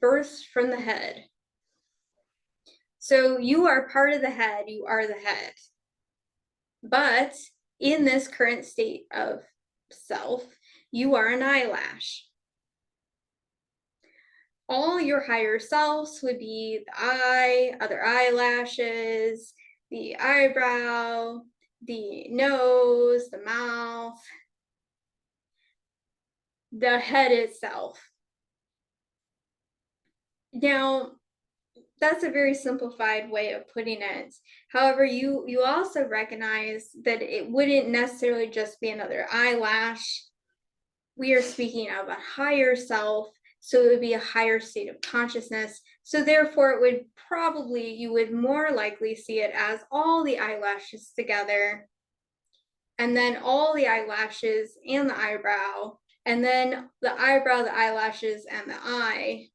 birthed from the head. So you are part of the head, you are the head. But in this current state of self, you are an eyelash. All your higher selves would be the eye, other eyelashes, the eyebrow, the nose, the mouth, the head itself. Now, that's a very simplified way of putting it. However, you also recognize that it wouldn't necessarily just be another eyelash. We are speaking of a higher self, so it would be a higher state of consciousness. So therefore, it would probably, you would more likely see it as all the eyelashes together and then all the eyelashes and the eyebrow, and then the eyebrow, the eyelashes, and the eye.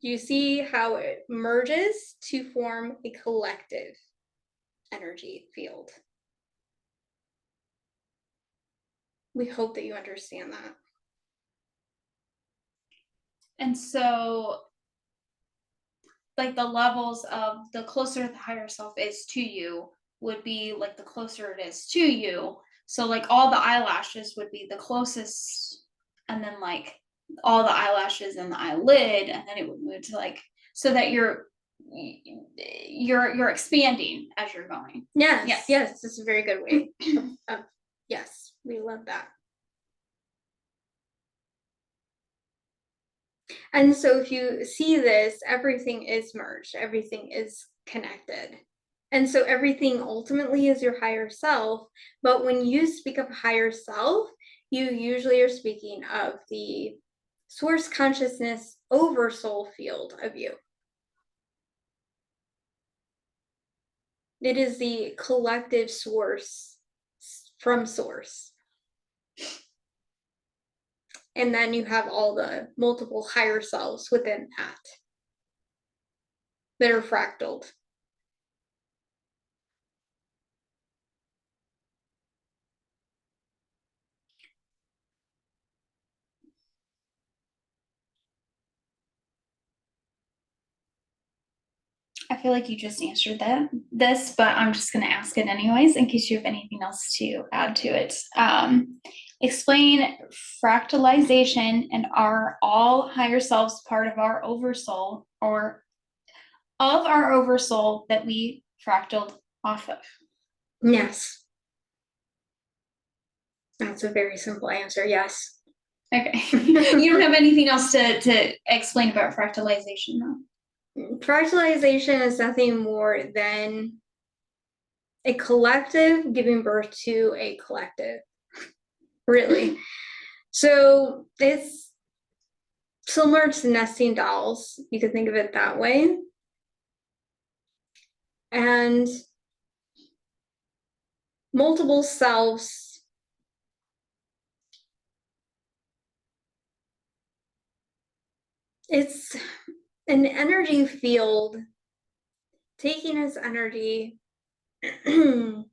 Do you see how it merges to form a collective energy field? We hope that you understand that. And so, like, the levels of the closer the higher self is to you would be like the closer it is to you. So, like, all the eyelashes would be the closest, and then like all the eyelashes and the eyelid, and then it would move to like, so that you're expanding as you're going. Yes, this is a very good way. Yes, we love that. And so if you see this, everything is merged, everything is connected. And so everything ultimately is your higher self. But when you speak of higher self, you usually are speaking of the source consciousness over soul field of you. It is the collective source from source. And then you have all the multiple higher selves within that are fractaled. I feel like you just answered this, but I'm just going to ask it anyways in case you have anything else to add to it. Explain fractalization, and are all higher selves part of our oversoul, or of our oversoul that we fractaled off of? Yes. That's a very simple answer. Yes. Okay. You don't have anything else to explain about fractalization, though? Fractalization is nothing more than a collective giving birth to a collective, really. So it's similar to nesting dolls. You could think of it that way. And multiple selves it's an energy field taking its energy and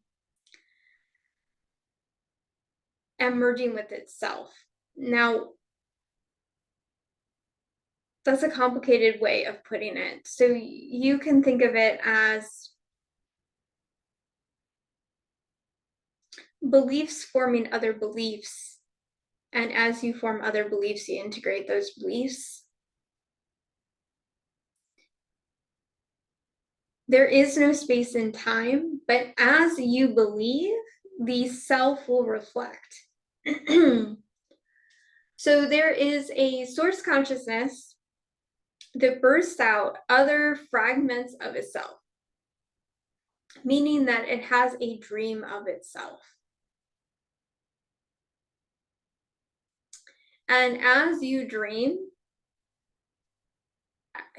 merging with itself. Now, that's a complicated way of putting it. So you can think of it as beliefs forming other beliefs. And as you form other beliefs, you integrate those beliefs. There is no space and time, but as you believe, the self will reflect. So there is a source consciousness that bursts out other fragments of itself, meaning that it has a dream of itself. And as you dream,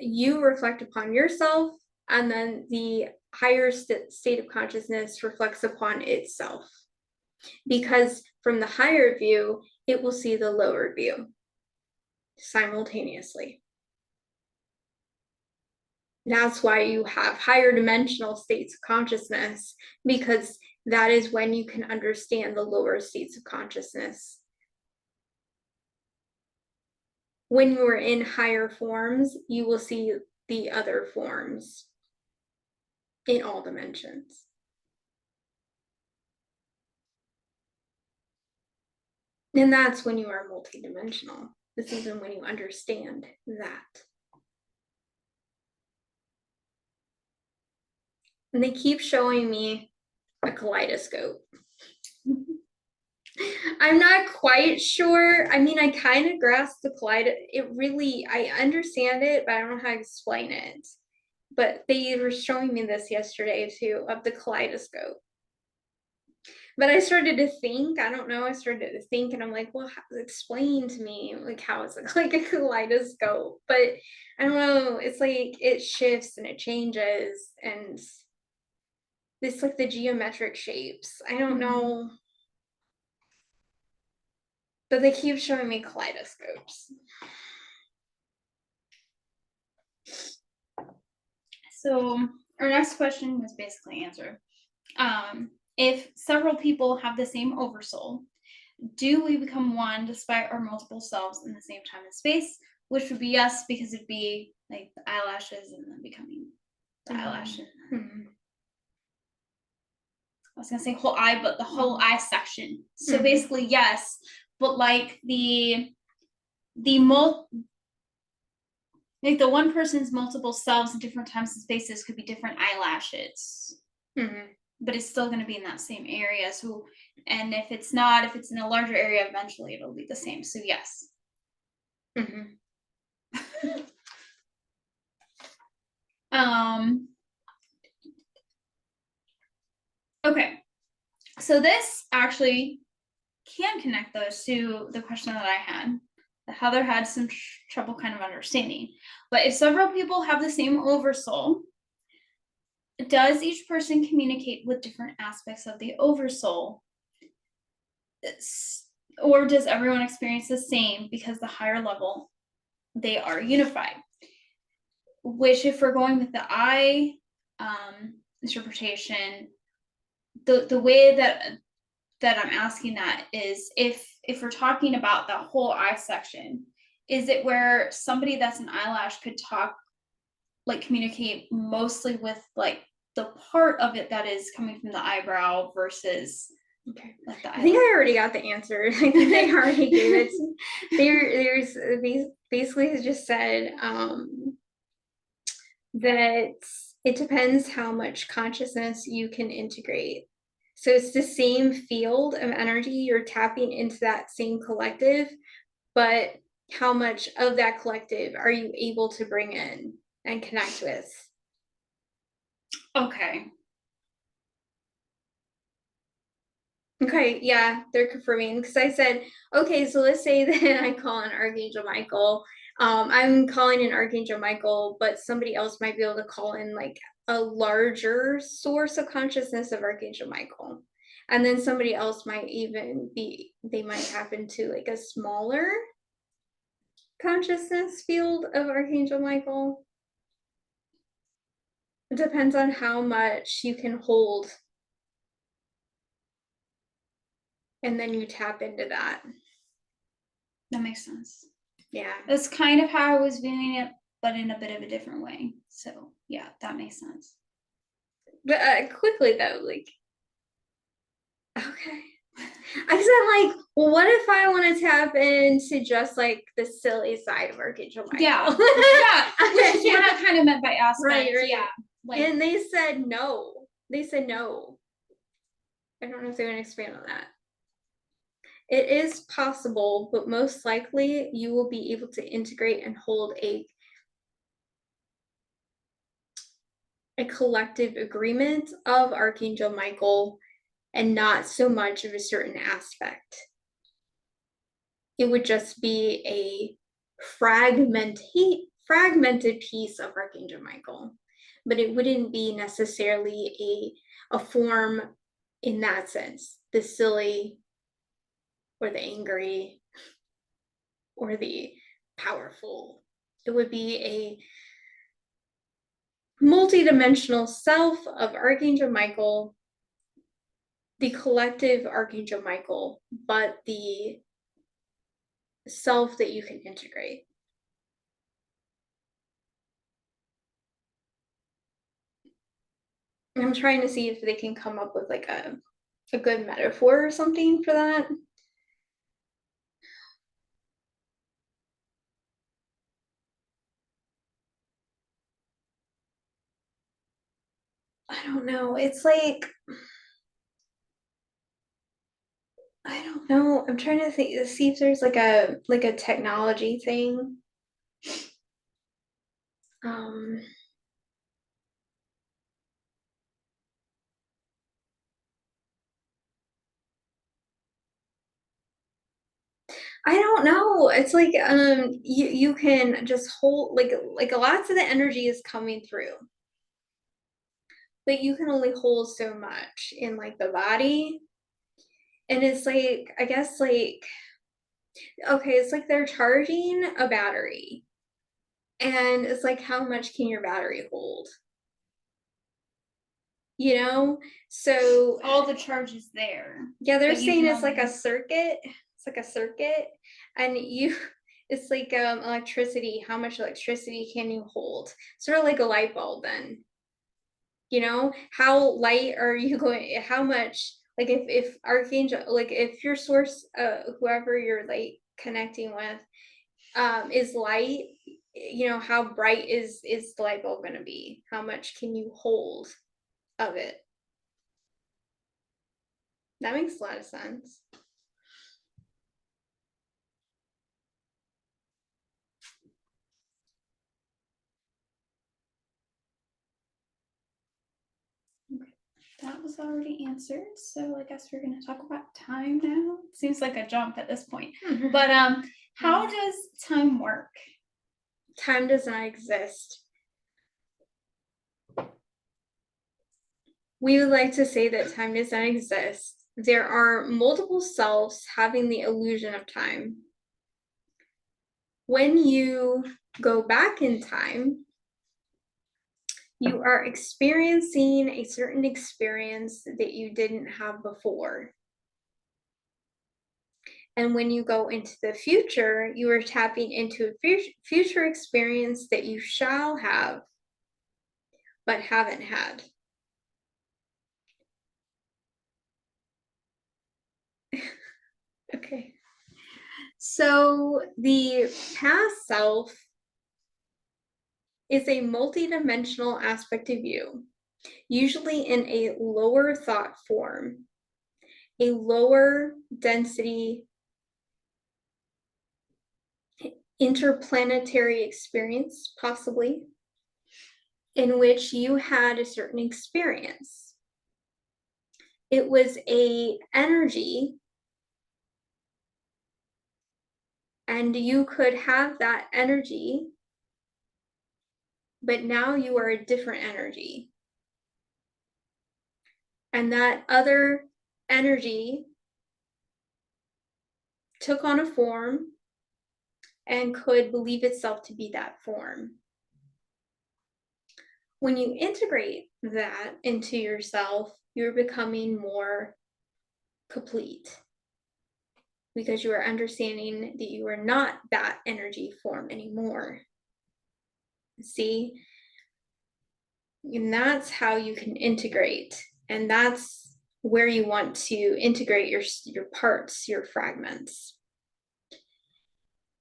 you reflect upon yourself, and then the higher state of consciousness reflects upon itself. Because from the higher view, it will see the lower view simultaneously. That's why you have higher dimensional states of consciousness, because that is when you can understand the lower states of consciousness. When you are in higher forms, you will see the other forms in all dimensions. And that's when you are multidimensional. This is when you understand that. And they keep showing me a kaleidoscope. I'm not quite sure. I mean, I kind of grasp the kaleidoscope. I understand it, but I don't know how to explain it. But they were showing me this yesterday too, of the kaleidoscope. But I started to think, I don't know, and I'm like, well, explain to me, like, how is it like a kaleidoscope? But I don't know, it's like it shifts and it changes, and it's like the geometric shapes. I don't know. But they keep showing me kaleidoscopes. So our next question was basically answered. If several people have the same oversoul, do we become one despite our multiple selves in the same time and space? Which would be yes, because it'd be like the eyelashes and then becoming the eyelash. I was gonna say whole eye, but the whole eye section. So basically, yes, but like the one person's multiple selves in different times and spaces could be different eyelashes. But it's still going to be in that same area. So, and if it's not, if it's in a larger area, eventually it'll be the same. So yes. Okay. So this actually can connect those to the question that I had. That Heather had some trouble kind of understanding. But if several people have the same oversoul, does each person communicate with different aspects of the oversoul? Or does everyone experience the same because the higher level they are unified? Which, if we're going with the eye interpretation, the way that I'm asking that is if we're talking about that whole eye section, is it where somebody that's an eyelash could talk, like communicate mostly with like the part of it that is coming from the eyebrow versus like the I think I already got the answer. I think they already gave it. There's basically just said that it depends how much consciousness you can integrate. So it's the same field of energy, you're tapping into that same collective, but how much of that collective are you able to bring in and connect with? Okay. Okay, yeah, they're confirming because I said, okay, so let's say that I call in Archangel Michael. I'm calling in Archangel Michael, but somebody else might be able to call in like a larger source of consciousness of Archangel Michael. And then somebody else might even be, they might tap into like a smaller consciousness field of Archangel Michael. It depends on how much you can hold. And then you tap into that. That makes sense. Yeah. That's kind of how I was viewing it, but in a bit of a different way. So yeah, that makes sense. But quickly though, like, okay. I said, like, well, what if I want to tap into just like the silly side of Archangel Michael? Yeah, yeah. Which is what I kind of meant by aspect. Right. Yeah. Like, and they said no. They said no. I don't know if they want to expand on that. It is possible, but most likely you will be able to integrate and hold a collective agreement of Archangel Michael and not so much of a certain aspect. It would just be a fragmented piece of Archangel Michael, but it wouldn't be necessarily a form in that sense, the silly or the angry or the powerful. It would be a multidimensional self of Archangel Michael, the collective Archangel Michael, but the self that you can integrate. I'm trying to see if they can come up with like a good metaphor or something for that. I don't know. It's like, I don't know. I'm trying to see if there's like a technology thing. I don't know. It's like you can just hold like lots of the energy is coming through. But you can only hold so much in like the body. And it's like, I guess like Okay, it's like they're charging a battery. And it's like, how much can your battery hold? You know? So All the charge is there. yeah, they're But you saying can it's like a only circuit. It's like a circuit. And you it's like electricity. How much electricity can you hold? Sort of like a light bulb then. You know, how light are you going, how much, like if archangel, like if your source, whoever you're like connecting with, is light, you know, how bright is the light bulb going to be? How much can you hold of it? That makes a lot of sense. that was already answered. So I guess we're gonna talk about time now. Seems like a jump at this point. But how does time work? Time does not exist. We would like to say that time does not exist. There are multiple selves having the illusion of time. When you go back in time, you are experiencing a certain experience that you didn't have before. And when you go into the future, you are tapping into a future experience that you shall have, but haven't had. Okay. So the past self is a multidimensional aspect of you, usually in a lower thought form, a lower density interplanetary experience, possibly, in which you had a certain experience. It was a energy, and you could have that energy, but now you are a different energy. And that other energy took on a form and could believe itself to be that form. When you integrate that into yourself, you're becoming more complete because you are understanding that you are not that energy form anymore. See? And that's how you can integrate. And that's where you want to integrate your parts, your fragments.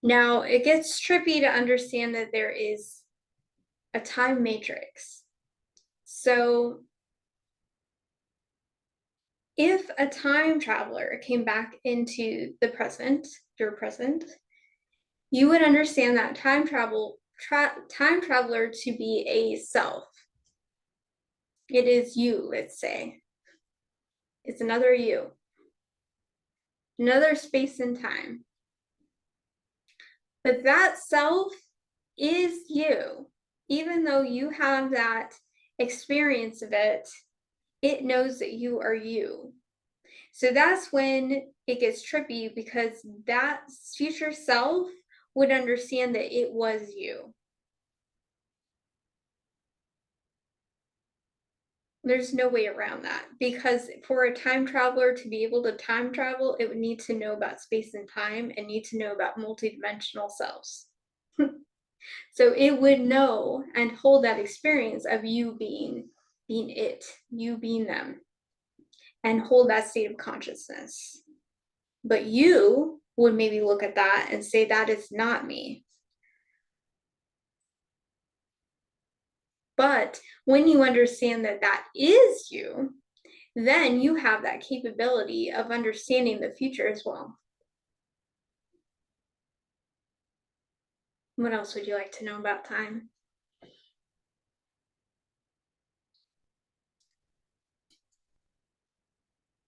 Now, it gets trippy to understand that there is a time matrix. So if a time traveler came back into the present, your present, you would understand that time traveler to be a self. It is you, let's say. It's another you, another space and time. But that self is you. Even though you have that experience of it, it knows that you are you. So that's when it gets trippy, because that future self would understand that it was you. There's no way around that, because for a time traveler to be able to time travel, it would need to know about space and time and need to know about multidimensional selves. So it would know and hold that experience of you being it, you being them, and hold that state of consciousness. But you would maybe look at that and say, that is not me. But when you understand that that is you, then you have that capability of understanding the future as well. What else would you like to know about time?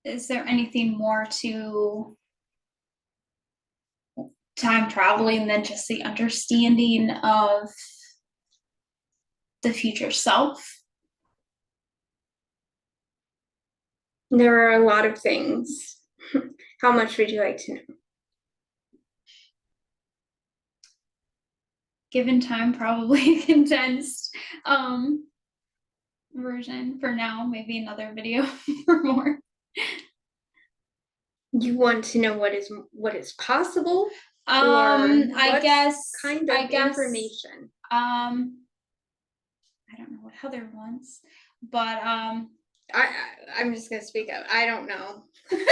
Is there anything more to time traveling than just the understanding of the future self? There are a lot of things. How much would you like to know? given time, probably a condensed version for now. Maybe another video for more. You want to know what is possible? I guess kind of information. I don't know what Heather wants, but I'm just gonna speak up. I don't know. well,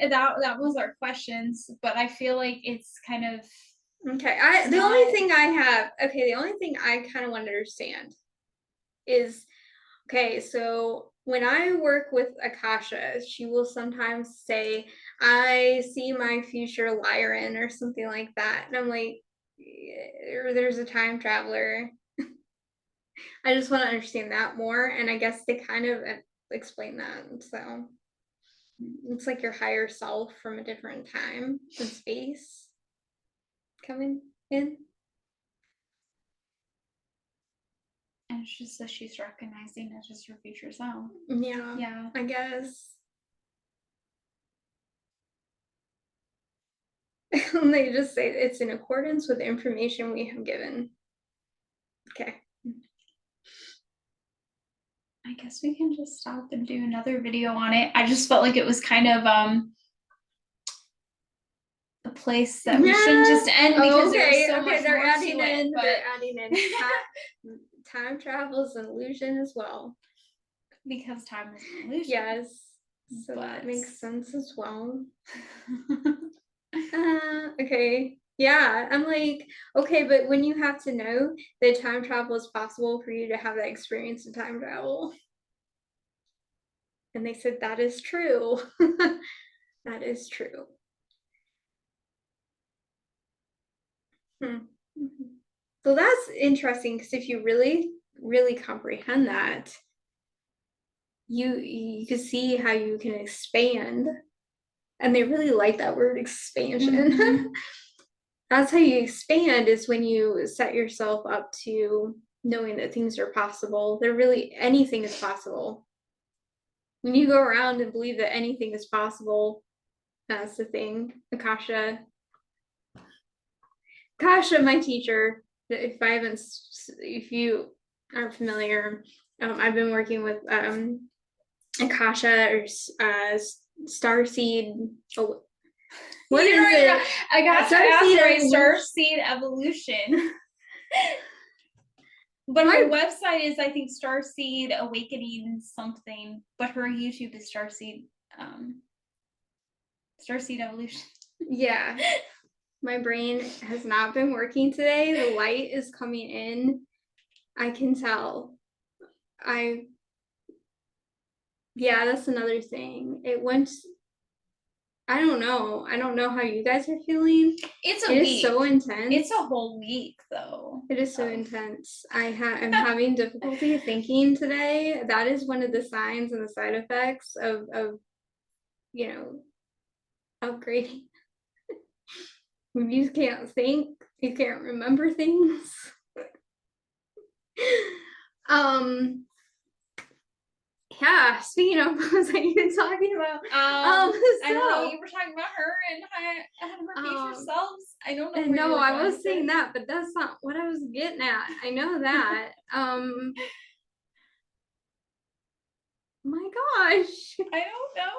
that was our questions, but I feel like it's kind of okay. The only thing I kind of want to understand is, okay, so when I work with Akasha, she will sometimes say, I see my future Lyran or something like that. And I'm like, there's a time traveler. I just want to understand that more. And I guess they kind of explain that. So it's like your higher self from a different time and space coming in. And it's just that she's recognizing it as her future self. Yeah. I guess. And they just say it's in accordance with the information we have given. Okay. I guess we can just stop and do another video on it. I just felt like it was kind of a place that we shouldn't just end because there's so much they're more adding to in it, but they're adding in time travel is an illusion as well. Because time is an illusion. Yes. So that makes sense as well. Okay. Yeah, I'm like, okay, but when you have to know that time travel is possible for you to have that experience of time travel. And they said that is true. That is true. So that's interesting, because if you really, really comprehend that, you can see how you can expand. And they really like that word, expansion. That's how you expand, is when you set yourself up to knowing that things are possible. Anything is possible. When you go around and believe that anything is possible, that's the thing. Akasha, my teacher, if you aren't familiar, I've been working with Akasha or Starseed. Oh, what is it? I got Starseed Evolution. But her website is, I think, Starseed Awakening something. But her YouTube is Starseed Evolution. Yeah. My brain has not been working today. The light is coming in. I can tell. Yeah, that's another thing. I don't know how you guys are feeling. It is so intense. It's a whole week, though. It is so intense. I'm having difficulty thinking today. That is one of the signs and the side effects of upgrading. When you can't think, you can't remember things. Yeah, speaking of, what was I even talking about? I don't know, you were talking about her and her future selves. I don't know. No, I was saying that, but that's not what I was getting at. I know that. My gosh. I don't know.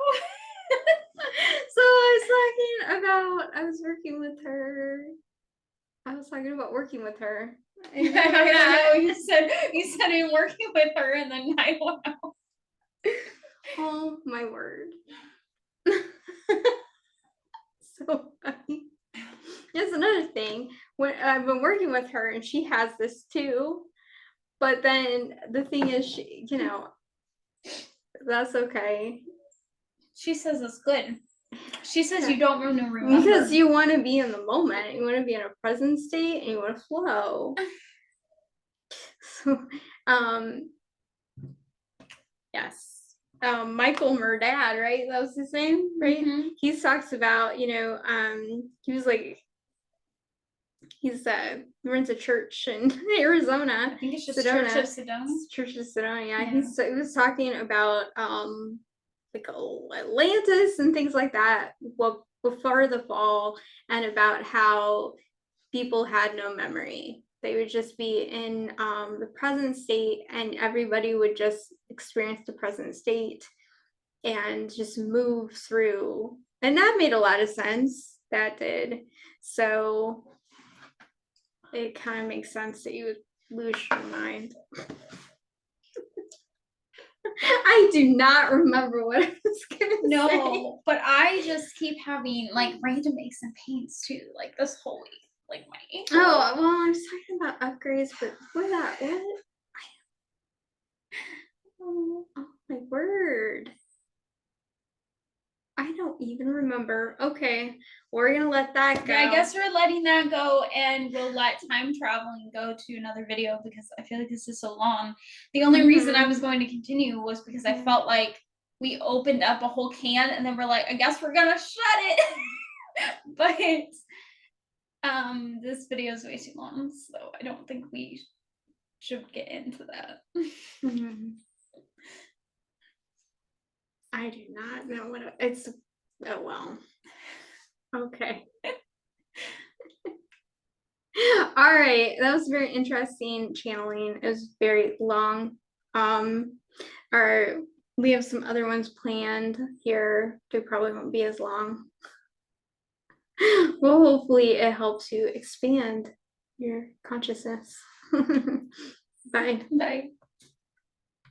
So I was working with her. I was talking about working with her. I know, you said I'm working with her, and then I don't know. Oh my word. So funny. That's another thing. When I've been working with her, and she has this too. But then the thing is, that's okay. She says it's good. She says you don't want to remember. Because you want to be in the moment. You want to be in a present state, and you want to flow. So, yes. Michael Murdad, right? That was his name, right? Mm-hmm. He talks about, he was like, he's runs a church in Arizona. I think it's just Sedona. Church of Sedona. Church of Sedona, yeah. He was talking about like Atlantis and things like that. Well, before the fall, and about how people had no memory. They would just be in the present state, and everybody would just experience the present state and just move through. And that made a lot of sense. That did. So it kind of makes sense that you would lose your mind. I do not remember what I was gonna say. No, but I just keep having like random aches and pains too, like this whole week. Like my ankle. Oh, well, I was talking about upgrades, but what? Oh my word. I don't even remember. Okay, we're gonna let that go. Yeah, I guess we're letting that go, and we'll let time traveling go to another video because I feel like this is so long. The only reason I was going to continue was because I felt like we opened up a whole can and then we're like, I guess we're gonna shut it. But this video is way too long, so I don't think we should get into that. I do not know what it's. Oh well. Okay. All right, that was very interesting channeling. It was very long. We have some other ones planned here. They probably won't be as long. Well, hopefully it helps you expand your consciousness. Bye. Bye.